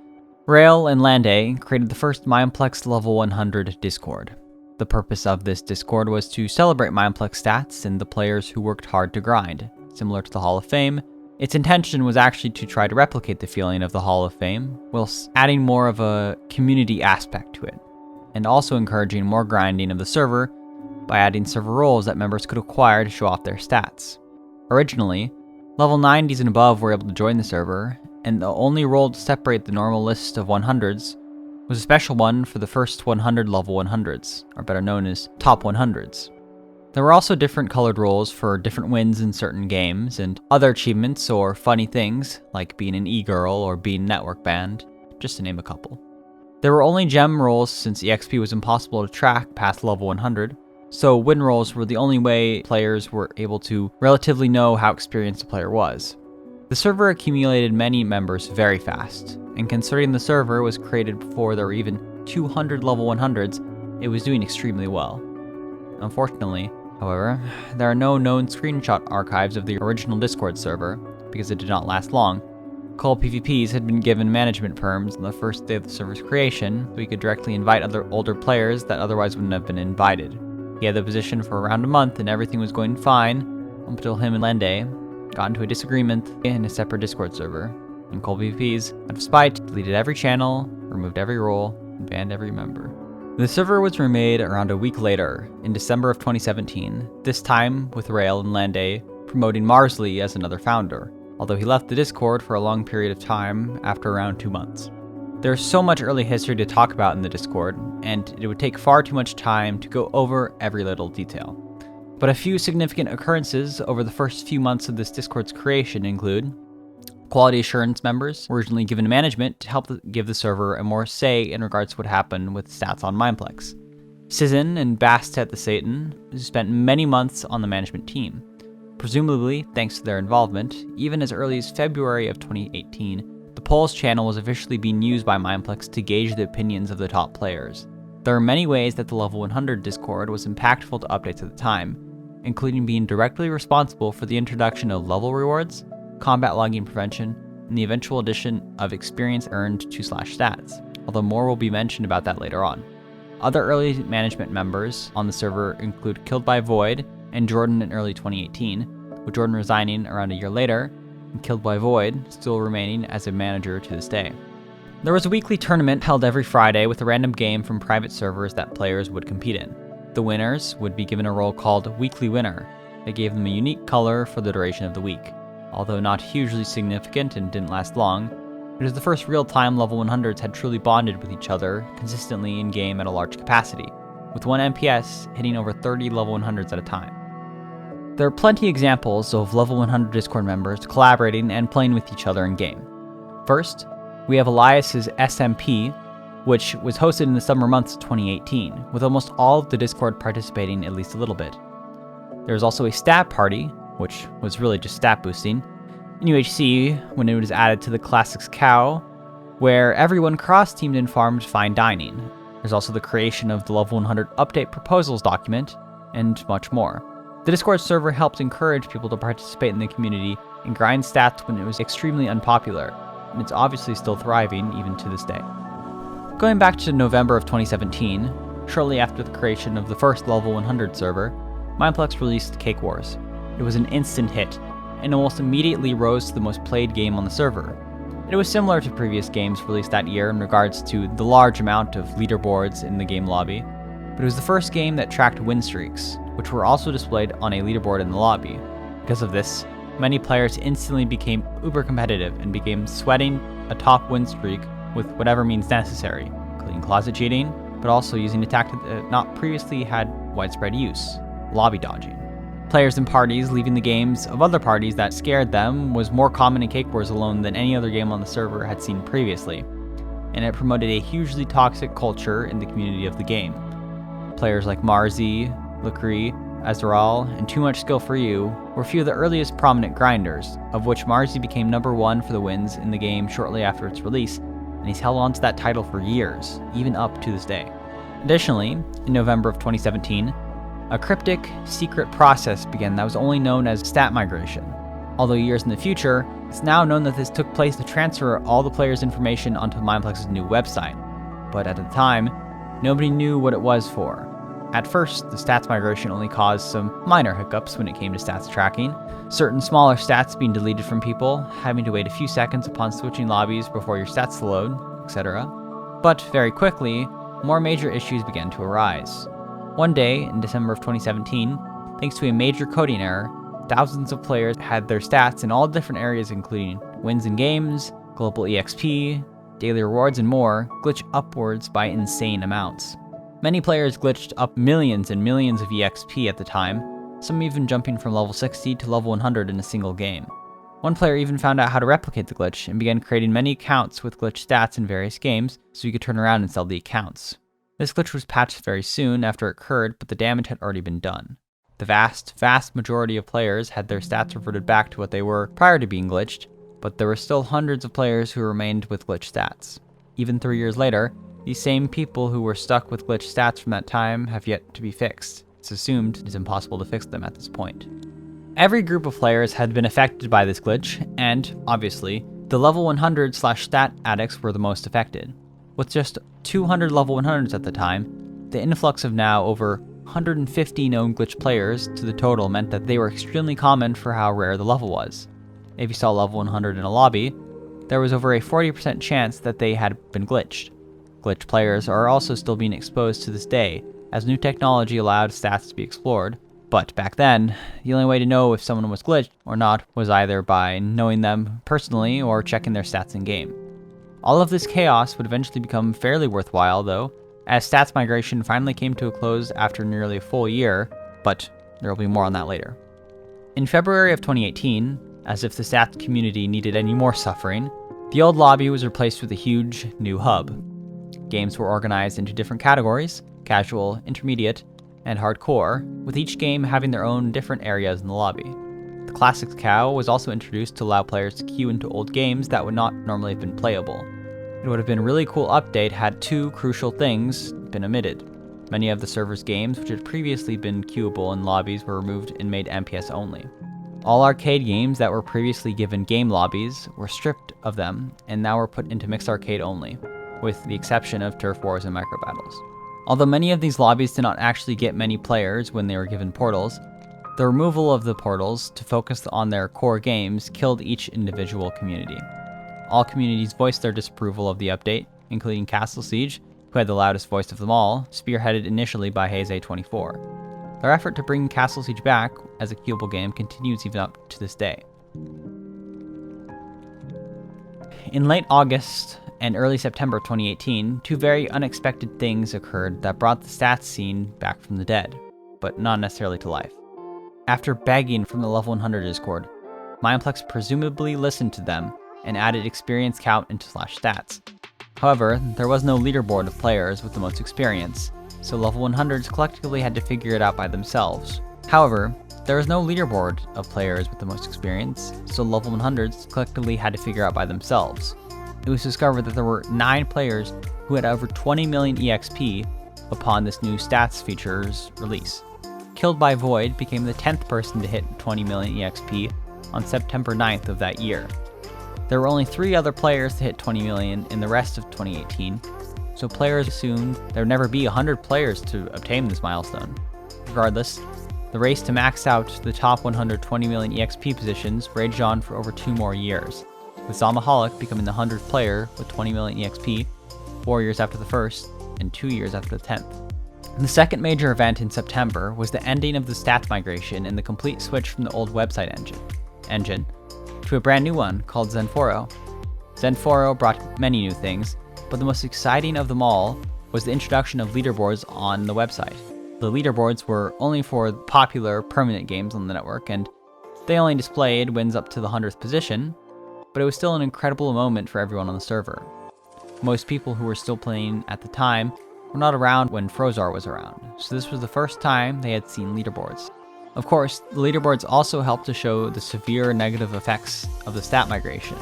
Speaker 2: Rail and Lande created the first Mineplex level 100 Discord. The purpose of this Discord was to celebrate Mineplex stats and the players who worked hard to grind. Similar to the Hall of Fame, its intention was actually to try to replicate the feeling of the Hall of Fame, whilst adding more of a community aspect to it, and also encouraging more grinding of the server by adding server roles that members could acquire to show off their stats. Originally, level 90s and above were able to join the server, and the only role to separate the normal list of 100s was a special one for the first 100 level 100s, or better known as top 100s. There were also different colored roles for different wins in certain games, and other achievements or funny things, like being an e-girl or being network banned, just to name a couple. There were only gem roles since EXP was impossible to track past level 100, so win rolls were the only way players were able to relatively know how experienced a player was. The server accumulated many members very fast, and considering the server was created before there were even 200 level 100s, it was doing extremely well. Unfortunately, however, there are no known screenshot archives of the original Discord server, because it did not last long. Call PvPs had been given management perms on the first day of the server's creation, so he could directly invite other older players that otherwise wouldn't have been invited. He had the position for around a month and everything was going fine, until him and Lande got into a disagreement in a separate Discord server, and Call PvPs, out of spite, deleted every channel, removed every role, and banned every member. The server was remade around a week later, in December of 2017, this time with Rail and Lande promoting Marsley as another founder, although he left the Discord for a long period of time after around 2 months. There's so much early history to talk about in the Discord, and it would take far too much time to go over every little detail. But a few significant occurrences over the first few months of this Discord's creation include: quality assurance members were originally given management to help give the server a more say in regards to what happened with stats on Mineplex. Sizzin and Bastet the Satan spent many months on the management team. Presumably, thanks to their involvement, even as early as February of 2018, the polls channel was officially being used by Mineplex to gauge the opinions of the top players. There are many ways that the Level 100 Discord was impactful to updates at the time, including being directly responsible for the introduction of level rewards, combat logging prevention, and the eventual addition of experience earned to /stats, although more will be mentioned about that later on. Other early management members on the server include Killed by Void and Jordan in early 2018, with Jordan resigning around a year later, and Killed by Void still remaining as a manager to this day. There was a weekly tournament held every Friday with a random game from private servers that players would compete in. The winners would be given a role called Weekly Winner that gave them a unique color for the duration of the week. Although not hugely significant and didn't last long, it was the first real-time level 100s had truly bonded with each other consistently in-game at a large capacity, with one MPS hitting over 30 level 100s at a time. There are plenty of examples of level 100 Discord members collaborating and playing with each other in-game. First, we have Elias's SMP, which was hosted in the summer months of 2018, with almost all of the Discord participating at least a little bit. There was also a stat party, which was really just stat boosting, in UHC when it was added to the Classics Cow, where everyone cross-teamed and farmed fine dining. There's also the creation of the Level 100 Update Proposals document, and much more. The Discord server helped encourage people to participate in the community and grind stats when it was extremely unpopular, and it's obviously still thriving even to this day. Going back to November of 2017, shortly after the creation of the first Level 100 server, Mineplex released Cake Wars. It was an instant hit, and almost immediately rose to the most played game on the server. It was similar to previous games released that year in regards to the large amount of leaderboards in the game lobby, but it was the first game that tracked win streaks, which were also displayed on a leaderboard in the lobby. Because of this, many players instantly became uber competitive and began sweating a top win streak with whatever means necessary, including closet cheating, but also using a tactic that not previously had widespread use, lobby dodging. Players in parties leaving the games of other parties that scared them was more common in Cake Wars alone than any other game on the server had seen previously, and it promoted a hugely toxic culture in the community of the game. Players like Marzi, Lacree, Azrael, and Too Much Skill for You were a few of the earliest prominent grinders, of which Marzi became number 1 for the wins in the game shortly after its release, and he's held on to that title for years, even up to this day. Additionally, in November of 2017, a cryptic, secret process began that was only known as stat migration. Although years in the future, it's now known that this took place to transfer all the players' information onto Mineplex's new website. But at the time, nobody knew what it was for. At first, the stats migration only caused some minor hiccups when it came to stats tracking, certain smaller stats being deleted from people, having to wait a few seconds upon switching lobbies before your stats load, etc. But very quickly, more major issues began to arise. One day, in December of 2017, thanks to a major coding error, thousands of players had their stats in all different areas including wins in games, global EXP, daily rewards, and more glitch upwards by insane amounts. Many players glitched up millions and millions of EXP at the time, some even jumping from level 60 to level 100 in a single game. One player even found out how to replicate the glitch and began creating many accounts with glitch stats in various games so you could turn around and sell the accounts. This glitch was patched very soon after it occurred, but the damage had already been done. The vast majority of players had their stats reverted back to what they were prior to being glitched, but there were still hundreds of players who remained with glitch stats. Even 3 years later, these same people who were stuck with glitch stats from that time have yet to be fixed. It's assumed it is impossible to fix them at this point. Every group of players had been affected by this glitch, and, obviously, the level 100/stat addicts were the most affected. With just 200 level 100s at the time, the influx of now over 150 known glitch players to the total meant that they were extremely common for how rare the level was. If you saw level 100 in a lobby, there was over a 40% chance that they had been glitched. Glitch players are also still being exposed to this day, as new technology allowed stats to be explored, but back then, the only way to know if someone was glitched or not was either by knowing them personally or checking their stats in-game. All of this chaos would eventually become fairly worthwhile though, as stats migration finally came to a close after nearly a full year, but there will be more on that later. In February of 2018, as if the stats community needed any more suffering, the old lobby was replaced with a huge new hub. Games were organized into different categories: casual, intermediate, and hardcore, with each game having their own different areas in the lobby. Classics Cow was also introduced to allow players to queue into old games that would not normally have been playable. It would have been a really cool update had two crucial things been omitted. Many of the server's games, which had previously been queuable in lobbies, were removed and made MPS only. All arcade games that were previously given game lobbies were stripped of them and now were put into mixed arcade only, with the exception of turf wars and micro battles. Although many of these lobbies did not actually get many players when they were given portals, the removal of the portals to focus on their core games killed each individual community. All communities voiced their disapproval of the update, including Castle Siege, who had the loudest voice of them all, spearheaded initially by Haze24. Their effort to bring Castle Siege back as a queuable game continues even up to this day. In late August and early September 2018, two very unexpected things occurred that brought the stats scene back from the dead, but not necessarily to life. After begging from the level 100 Discord, Mineplex presumably listened to them and added experience count into /stats. However, there was no leaderboard of players with the most experience, so level 100s collectively had to figure it out by themselves. However, there was no leaderboard of players with the most experience, so level 100s collectively had to figure out by themselves. It was discovered that there were 9 players who had over 20 million EXP upon this new stats feature's release. Killed by Void became the 10th person to hit 20 million EXP on September 9th of that year. There were only 3 other players to hit 20 million in the rest of 2018, so players assumed there would never be 100 players to obtain this milestone. Regardless, the race to max out the top 120 million EXP positions raged on for over 2 more years, with Zomaholic becoming the 100th player with 20 million EXP 4 years after the first and 2 years after the 10th. The second major event in September was the ending of the stats migration and the complete switch from the old website engine to a brand new one called Zenforo. Zenforo brought many new things, but the most exciting of them all was the introduction of leaderboards on the website. The leaderboards were only for popular permanent games on the network, and they only displayed wins up to the 100th position, but it was still an incredible moment for everyone on the server. Most people who were still playing at the time were not around when Frozar was around, so this was the first time they had seen leaderboards. Of course, the leaderboards also helped to show the severe negative effects of the stat migration.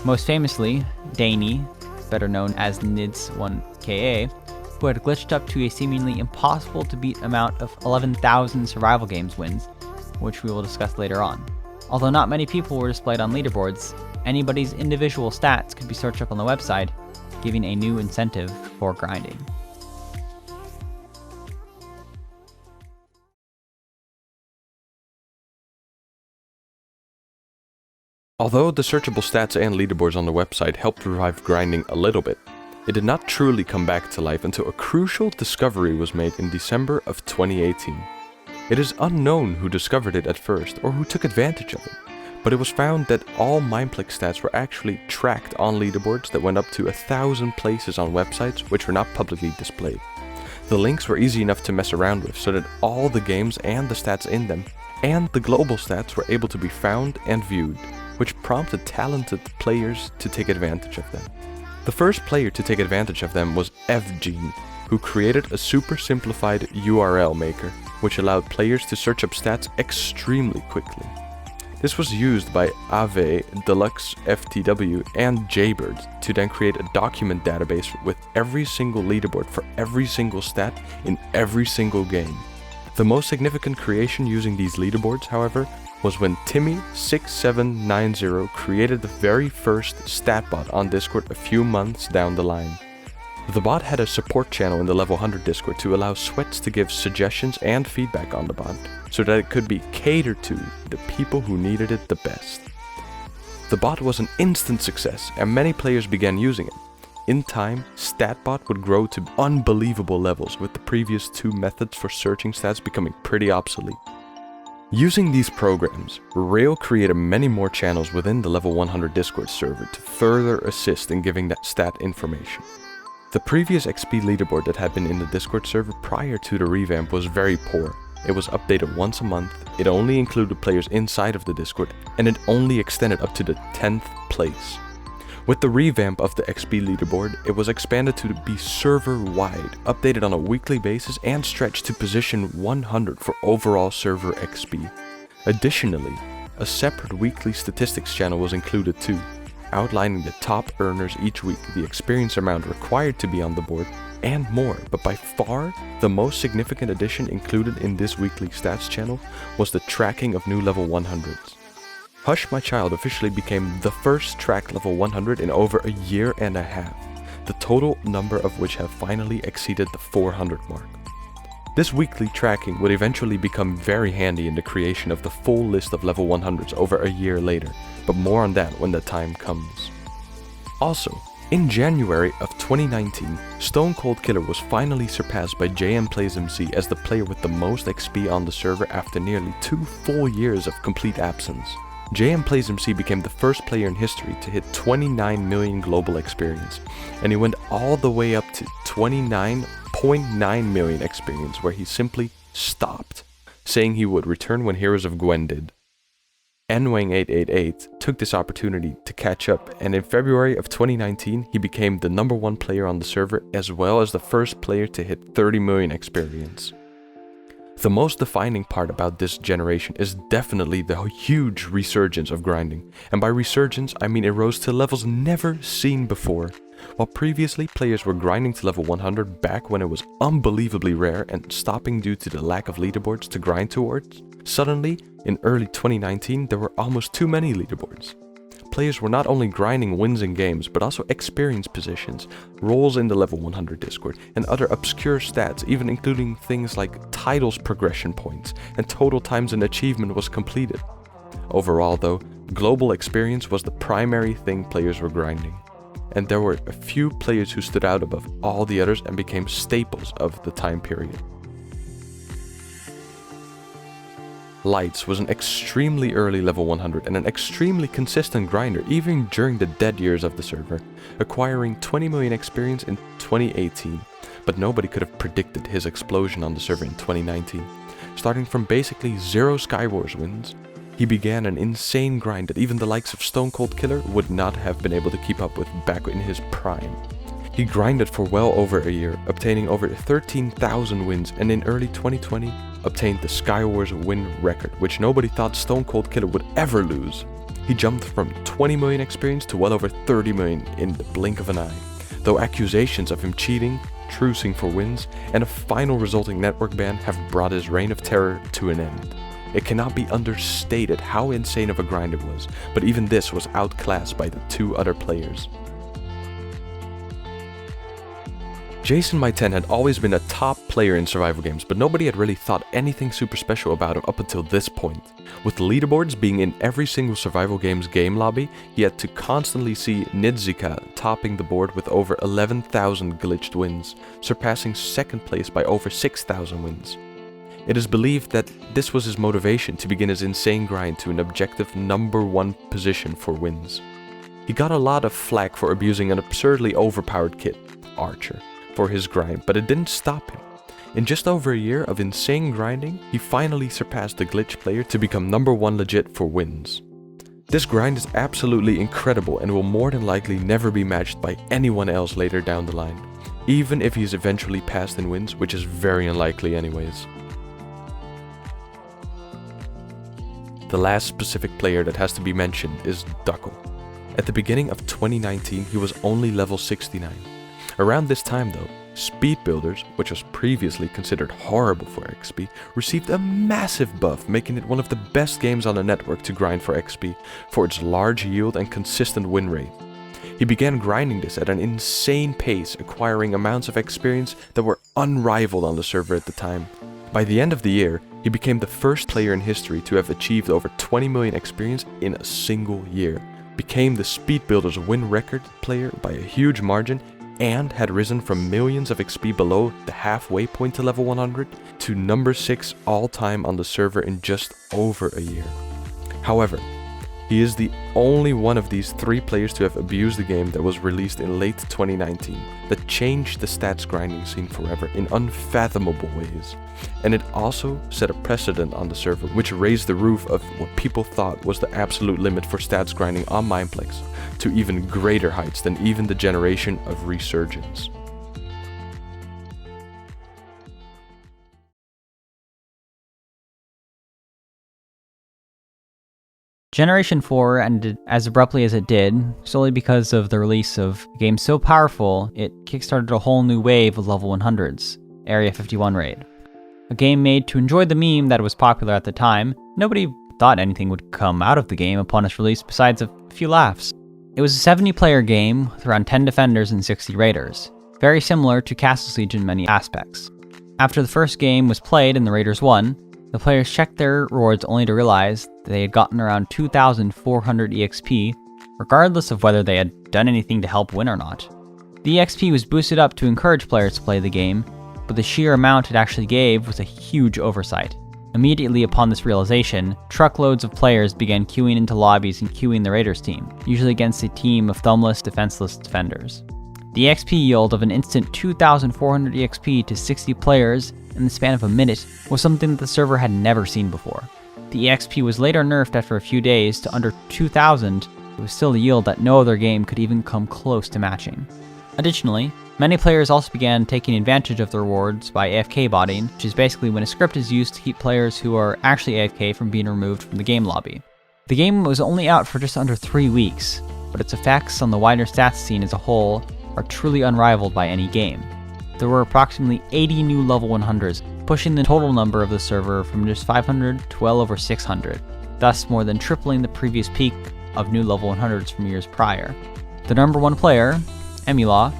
Speaker 2: Most famously, Danny, better known as Nids1KA, who had glitched up to a seemingly impossible to beat amount of 11,000 survival games wins, which we will discuss later on. Although not many people were displayed on leaderboards, anybody's individual stats could be searched up on the website, giving a new incentive for grinding.
Speaker 3: Although the searchable stats and leaderboards on the website helped revive grinding a little bit, it did not truly come back to life until a crucial discovery was made in December of 2018. It is unknown who discovered it at first or who took advantage of it, but it was found that all Mineplex stats were actually tracked on leaderboards that went up to 1,000 places on websites which were not publicly displayed. The links were easy enough to mess around with so that all the games and the stats in them and the global stats were able to be found and viewed, which prompted talented players to take advantage of them. The first player to take advantage of them was FGene, who created a super simplified URL maker, which allowed players to search up stats extremely quickly. This was used by Ave, Deluxe, FTW, and Jaybird to then create a document database with every single leaderboard for every single stat in every single game. The most significant creation using these leaderboards, however, was when Timmy6790 created the very first stat bot on Discord a few months down the line. The bot had a support channel in the level 100 Discord to allow Sweats to give suggestions and feedback on the bot, so that it could be catered to the people who needed it the best. The bot was an instant success and many players began using it. In time, StatBot would grow to unbelievable levels, with the previous 2 methods for searching stats becoming pretty obsolete. Using these programs, rqil created many more channels within the level 100 Discord server to further assist in giving that stat information. The previous XP leaderboard that had been in the Discord server prior to the revamp was very poor. It was updated once a month, it only included players inside of the Discord, and it only extended up to the 10th place. With the revamp of the XP leaderboard, it was expanded to be server-wide, updated on a weekly basis, and stretched to position 100 for overall server XP. Additionally, A separate weekly statistics channel was included too, outlining the top earners each week, the experience amount required to be on the board, and more. But by far, the most significant addition included in this weekly stats channel was the tracking of new level 100s. Hush My Child officially became the first tracked level 100 in over a year and a half, the total number of which have finally exceeded the 400 mark. This weekly tracking would eventually become very handy in the creation of the full list of level 100s over a year later, but more on that when the time comes. Also, in January of 2019, Stone Cold Killer was finally surpassed by JM Plays MC as the player with the most XP on the server after nearly 2 full years of complete absence. JM Plays MC became the first player in history to hit 29 million global experience, and he went all the way up to 29.9 million experience, where he simply stopped, saying he would return when Heroes of Gwen did. Nwang888 took this opportunity to catch up, and in February of 2019 he became the #1 player on the server, as well as the first player to hit 30 million experience. The most defining part about this generation is definitely the huge resurgence of grinding, and by resurgence I mean it rose to levels never seen before. While previously players were grinding to level 100 back when it was unbelievably rare and stopping due to the lack of leaderboards to grind towards, suddenly in early 2019 there were almost too many leaderboards. Players were not only grinding wins in games, but also experience positions, roles in the level 100 Discord, and other obscure stats, even including things like titles progression points and total times an achievement was completed. Overall though, global experience was the primary thing players were grinding, and there were a few players who stood out above all the others and became staples of the time period. Lights was an extremely early level 100 and an extremely consistent grinder even during the dead years of the server, acquiring 20 million experience in 2018, but nobody could have predicted his explosion on the server in 2019. Starting from basically 0 Skywars wins, he began an insane grind that even the likes of Stone Cold Killer would not have been able to keep up with back in his prime. He grinded for well over a year, obtaining over 13,000 wins, and in early 2020 obtained the Skywars win record, which nobody thought Stone Cold Killer would ever lose. He jumped from 20 million experience to well over 30 million in the blink of an eye, though accusations of him cheating, trucing for wins, and a final resulting network ban have brought his reign of terror to an end. It cannot be understated how insane of a grind it was, but even this was outclassed by the 2 other players. Jason My 10 had always been a top player in survival games, but nobody had really thought anything super special about him up until this point. With leaderboards being in every single survival game's game lobby, he had to constantly see Nidzika topping the board with over 11,000 glitched wins, surpassing second place by over 6,000 wins. It is believed that this was his motivation to begin his insane grind to an objective #1 position for wins. He got a lot of flack for abusing an absurdly overpowered kit, Archer, for his grind, but it didn't stop him. In just over a year of insane grinding, he finally surpassed the glitch player to become #1 legit for wins. This grind is absolutely incredible and will more than likely never be matched by anyone else later down the line, even if he is eventually passed in wins, which is very unlikely anyways. The last specific player that has to be mentioned is Duckle. At the beginning of 2019, he was only level 69. Around this time though, Speed Builders, which was previously considered horrible for XP, received a massive buff, making it one of the best games on the network to grind for XP, for its large yield and consistent win rate. He began grinding this at an insane pace, acquiring amounts of experience that were unrivaled on the server at the time. By the end of the year, he became the first player in history to have achieved over 20 million experience in a single year, became the Speed Builders win record player by a huge margin, and had risen from millions of XP below the halfway point to level 100 to #6 all time on the server in just over a year. However, he is the only one of these 3 players to have abused the game that was released in late 2019 that changed the stats grinding scene forever in unfathomable ways. And it also set a precedent on the server which raised the roof of what people thought was the absolute limit for stats grinding on Mineplex to even greater heights than even the generation of Resurgence.
Speaker 2: Generation 4 ended as abruptly as it did, solely because of the release of a game so powerful, it kickstarted a whole new wave of level 100s, Area 51 Raid. A game made to enjoy the meme that was popular at the time. Nobody thought anything would come out of the game upon its release besides a few laughs. It was a 70-player game with around 10 defenders and 60 raiders, very similar to Castle Siege in many aspects. After the first game was played and the raiders won, the players checked their rewards only to realize that they had gotten around 2,400 EXP, regardless of whether they had done anything to help win or not. The EXP was boosted up to encourage players to play the game, but the sheer amount it actually gave was a huge oversight. Immediately upon this realization, truckloads of players began queuing into lobbies and queuing the Raiders team, usually against a team of thumbless, defenseless defenders. The EXP yield of an instant 2,400 EXP to 60 players in the span of a minute was something that the server had never seen before. The EXP was later nerfed after a few days to under 2,000, it was still a yield that no other game could even come close to matching. Additionally, many players also began taking advantage of the rewards by AFK botting, which is basically when a script is used to keep players who are actually AFK from being removed from the game lobby. The game was only out for just under 3 weeks, but its effects on the wider stats scene as a whole are truly unrivaled by any game. There were approximately 80 new level 100s, pushing the total number of the server from just 500 to well over 600, thus more than tripling the previous peak of new level 100s from years prior. The number one player, Emulaw,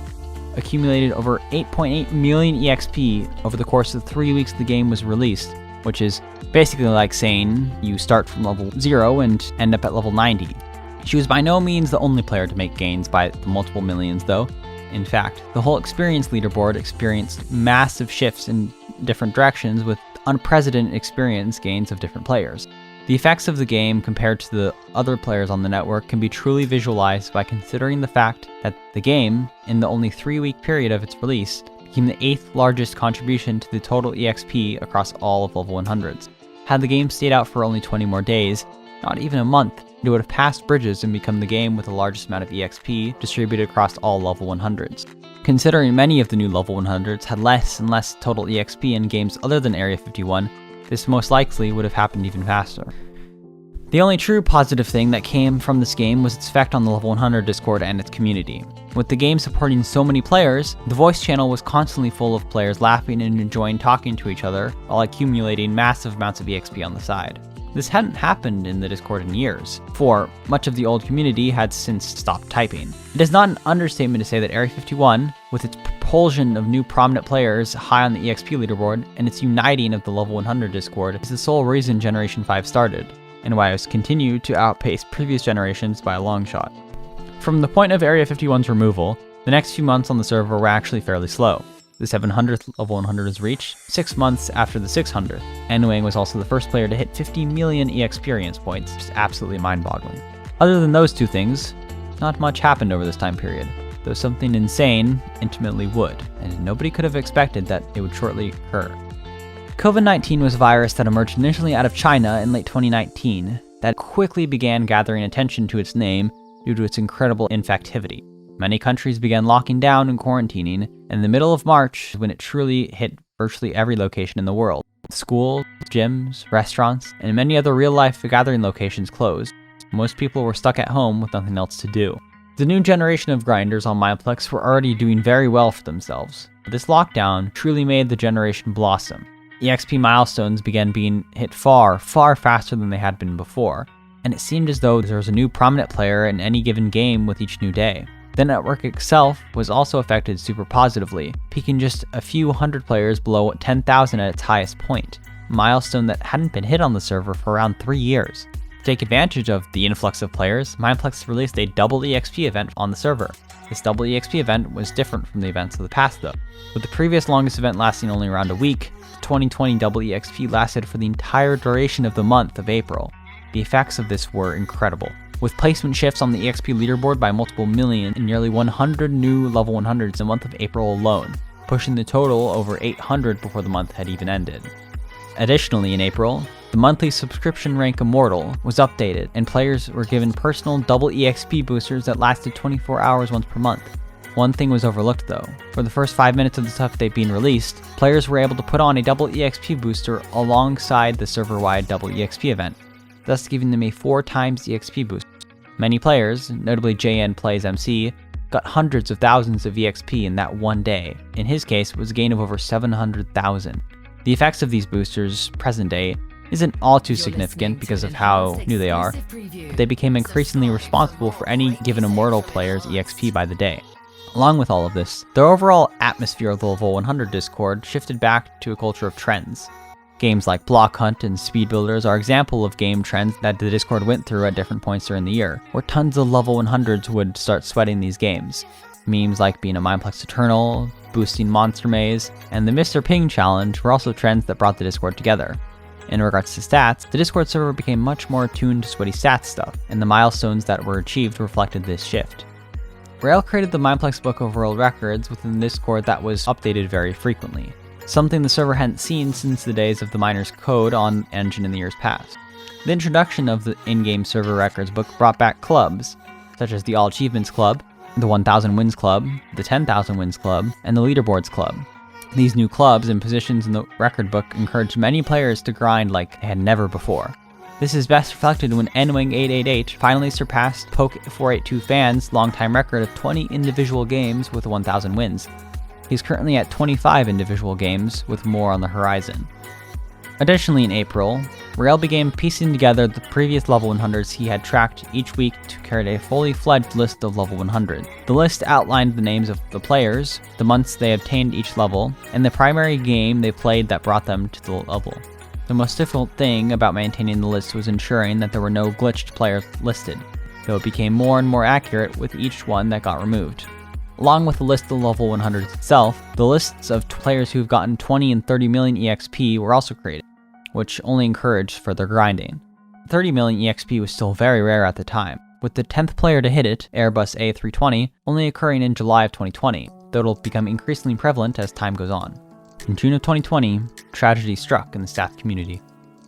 Speaker 2: accumulated over 8.8 million EXP over the course of the 3 weeks the game was released, which is basically like saying you start from level 0 and end up at level 90. She was by no means the only player to make gains by the multiple millions though. In fact, the whole experience leaderboard experienced massive shifts in different directions with unprecedented experience gains of different players. The effects of the game compared to the other players on the network can be truly visualized by considering the fact that the game, in the only 3-week period of its release, became the 8th largest contribution to the total EXP across all of level 100s. Had the game stayed out for only 20 more days, not even a month, it would have passed Bridges and become the game with the largest amount of EXP distributed across all level 100s. Considering many of the new level 100s had less and less total EXP in games other than Area 51, this most likely would have happened even faster. The only true positive thing that came from this game was its effect on the level 100 Discord and its community. With the game supporting so many players, the voice channel was constantly full of players laughing and enjoying talking to each other while accumulating massive amounts of EXP on the side. This hadn't happened in the Discord in years, for much of the old community had since stopped typing. It is not an understatement to say that Area 51, with its propulsion of new prominent players high on the EXP leaderboard and its uniting of the level 100 Discord, is the sole reason Generation 5 started, and why it has continued to outpace previous generations by a long shot. From the point of Area 51's removal, the next few months on the server were actually fairly slow. The 700th level 100 was reached 6 months after the 600th. Anwang was also the first player to hit 50 million experience points, which is absolutely mind-boggling. Other than those two things, not much happened over this time period, though something insane intimately would, and nobody could have expected that it would shortly occur. COVID-19 was a virus that emerged initially out of China in late 2019 that quickly began gathering attention to its name due to its incredible infectivity. Many countries began locking down and quarantining, and in the middle of March, when it truly hit virtually every location in the world. Schools, gyms, restaurants, and many other real-life gathering locations closed. Most people were stuck at home with nothing else to do. The new generation of grinders on Mineplex were already doing very well for themselves, but this lockdown truly made the generation blossom. EXP milestones began being hit far, far faster than they had been before, and it seemed as though there was a new prominent player in any given game with each new day. The network itself was also affected super positively, peaking just a few hundred players below 10,000 at its highest point, a milestone that hadn't been hit on the server for around 3 years. To take advantage of the influx of players, Mineplex released a double EXP event on the server. This double EXP event was different from the events of the past though. With the previous longest event lasting only around a week, the 2020 double EXP lasted for the entire duration of the month of April. The effects of this were incredible, with placement shifts on the EXP leaderboard by multiple million and nearly 100 new level 100s in the month of April alone, pushing the total over 800 before the month had even ended. Additionally, in April, the monthly subscription rank Immortal was updated, and players were given personal double EXP boosters that lasted 24 hours once per month. One thing was overlooked though. For the first 5 minutes of the update being released, players were able to put on a double EXP booster alongside the server-wide double EXP event. thus giving them a 4 times EXP boost. Many players, notably JN Plays MC, got hundreds of thousands of EXP in that one day. In his case, it was a gain of over 700,000. The effects of these boosters, present day, isn't all too significant because of how new they are, but they became increasingly responsible for any given Immortal player's EXP by the day. Along with all of this, the overall atmosphere of the level 100 Discord shifted back to a culture of trends. Games like Block Hunt and Speed Builders are example of game trends that the Discord went through at different points during the year, where tons of level 100s would start sweating these games. Memes like being a Mineplex Eternal, boosting Monster Maze, and the Mr. Ping Challenge were also trends that brought the Discord together. In regards to stats, the Discord server became much more attuned to sweaty stats stuff, and the milestones that were achieved reflected this shift. rqil created the Mineplex Book of World Records within the Discord that was updated very frequently, something the server hadn't seen since the days of the Miner's Code on Engine in the years past. The introduction of the in-game server records book brought back clubs, such as the All Achievements Club, the 1000 Wins Club, the 10,000 Wins Club, and the Leaderboards Club. These new clubs and positions in the record book encouraged many players to grind like they had never before. This is best reflected when nwing888 finally surpassed Poke482 Fan's longtime record of 20 individual games with 1000 wins. He's currently at 25 individual games, with more on the horizon. Additionally, in April, rqil began piecing together the previous level 100s he had tracked each week to create a fully fledged list of level 100. The list outlined the names of the players, the months they obtained each level, and the primary game they played that brought them to the level. The most difficult thing about maintaining the list was ensuring that there were no glitched players listed, though it became more and more accurate with each one that got removed. Along with the list of level 100s itself, the lists of players who've gotten 20 and 30 million EXP were also created, which only encouraged further grinding. 30 million EXP was still very rare at the time, with the 10th player to hit it, Airbus A320, only occurring in July of 2020, though it'll become increasingly prevalent as time goes on. In June of 2020, tragedy struck in the stats community.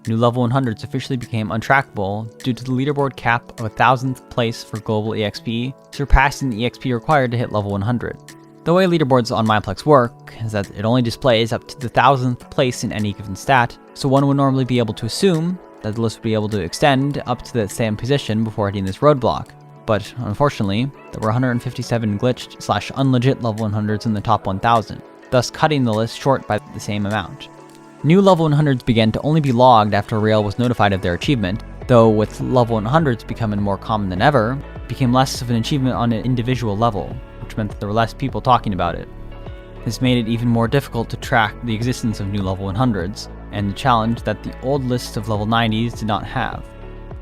Speaker 2: New level 100s officially became untrackable due to the leaderboard cap of 1000th place for global EXP, surpassing the EXP required to hit level 100. The way leaderboards on Mineplex work is that it only displays up to the 1000th place in any given stat, so one would normally be able to assume that the list would be able to extend up to the same position before hitting this roadblock. But unfortunately, there were 157 glitched/unlegit level 100s in the top 1000, thus cutting the list short by the same amount. New level 100s began to only be logged after rqil was notified of their achievement, though with level 100s becoming more common than ever, it became less of an achievement on an individual level, which meant that there were less people talking about it. This made it even more difficult to track the existence of new level 100s, and the challenge that the old list of level 90s did not have.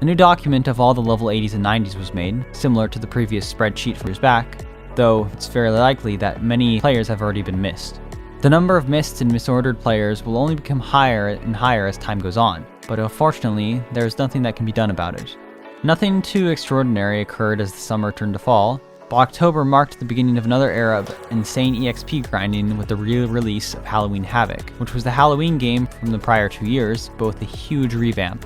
Speaker 2: A new document of all the level 80s and 90s was made, similar to the previous spreadsheet from years back, though it's fairly likely that many players have already been missed. The number of missed and misordered players will only become higher and higher as time goes on, but unfortunately, there is nothing that can be done about it. Nothing too extraordinary occurred as the summer turned to fall, but October marked the beginning of another era of insane EXP grinding with the re-release of Halloween Havoc, which was the Halloween game from the prior 2 years, but with a huge revamp.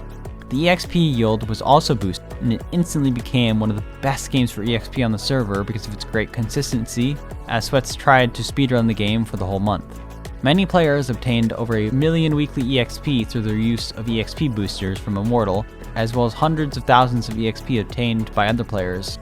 Speaker 2: The EXP yield was also boosted, and it instantly became one of the best games for EXP on the server because of its great consistency, as Sweats tried to speedrun the game for the whole month. Many players obtained over 1 million weekly EXP through their use of EXP boosters from Immortal, as well as hundreds of thousands of EXP obtained by other players.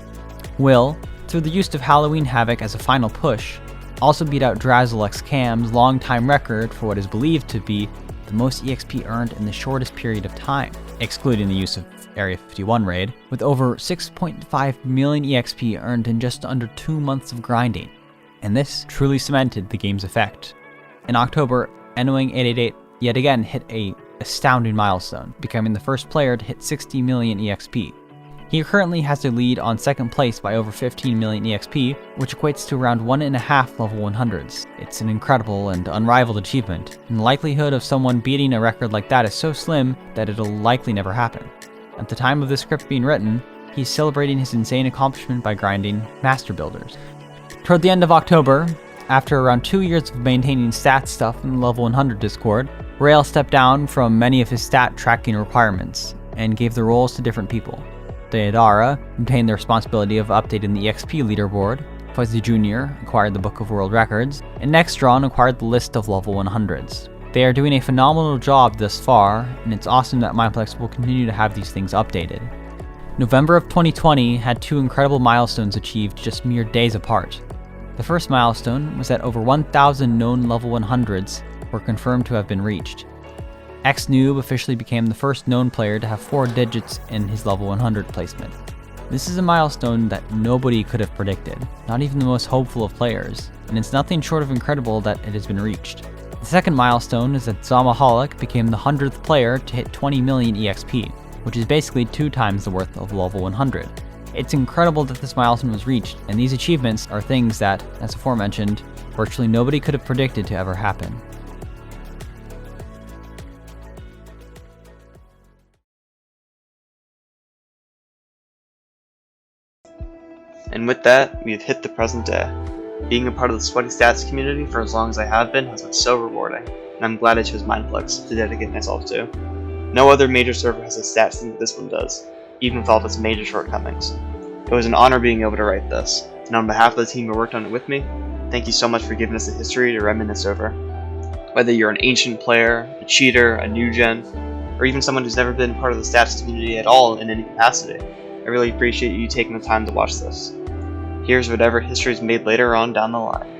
Speaker 2: Will, through the use of Halloween Havoc as a final push, also beat out Drazzlex Cam's long-time record for what is believed to be the most EXP earned in the shortest period of time, excluding the use of Area 51 raid, with over 6.5 million EXP earned in just under 2 months of grinding. And this truly cemented the game's effect. In October, nwing888 yet again hit a astounding milestone, becoming the first player to hit 60 million EXP. He currently has the lead on second place by over 15 million EXP, which equates to around 1.5 level 100s. It's an incredible and unrivaled achievement, and the likelihood of someone beating a record like that is so slim that it'll likely never happen. At the time of this script being written, he's celebrating his insane accomplishment by grinding Master Builders. Toward the end of October, after around 2 years of maintaining stat stuff in the level 100 Discord, rqil stepped down from many of his stat tracking requirements, and gave the roles to different people. Deodara obtained the responsibility of updating the EXP leaderboard, Fuzzy Jr. acquired the Book of World Records, and Nextron acquired the list of level 100s. They are doing a phenomenal job thus far, and it's awesome that Mineplex will continue to have these things updated. November of 2020 had two incredible milestones achieved just mere days apart. The first milestone was that over 1,000 known level 100s were confirmed to have been reached. XNoob officially became the first known player to have 4 digits in his level 100 placement. This is a milestone that nobody could have predicted, not even the most hopeful of players, and it's nothing short of incredible that it has been reached. The second milestone is that Zamaholic became the 100th player to hit 20 million EXP, which is basically 2 times the worth of level 100. It's incredible that this milestone was reached, and these achievements are things that, as aforementioned, virtually nobody could have predicted to ever happen.
Speaker 1: And with that, we have hit the present day. Being a part of the Sweaty Stats community for as long as I have been has been so rewarding, and I'm glad I chose Mineplex to dedicate myself to. No other major server has a stats team that this one does, even with all of its major shortcomings. It was an honor being able to write this, and on behalf of the team who worked on it with me, thank you so much for giving us a history to reminisce over. Whether you're an ancient player, a cheater, a new gen, or even someone who's never been part of the stats community at all in any capacity, I really appreciate you taking the time to watch this. Here's whatever history is made later on down the line.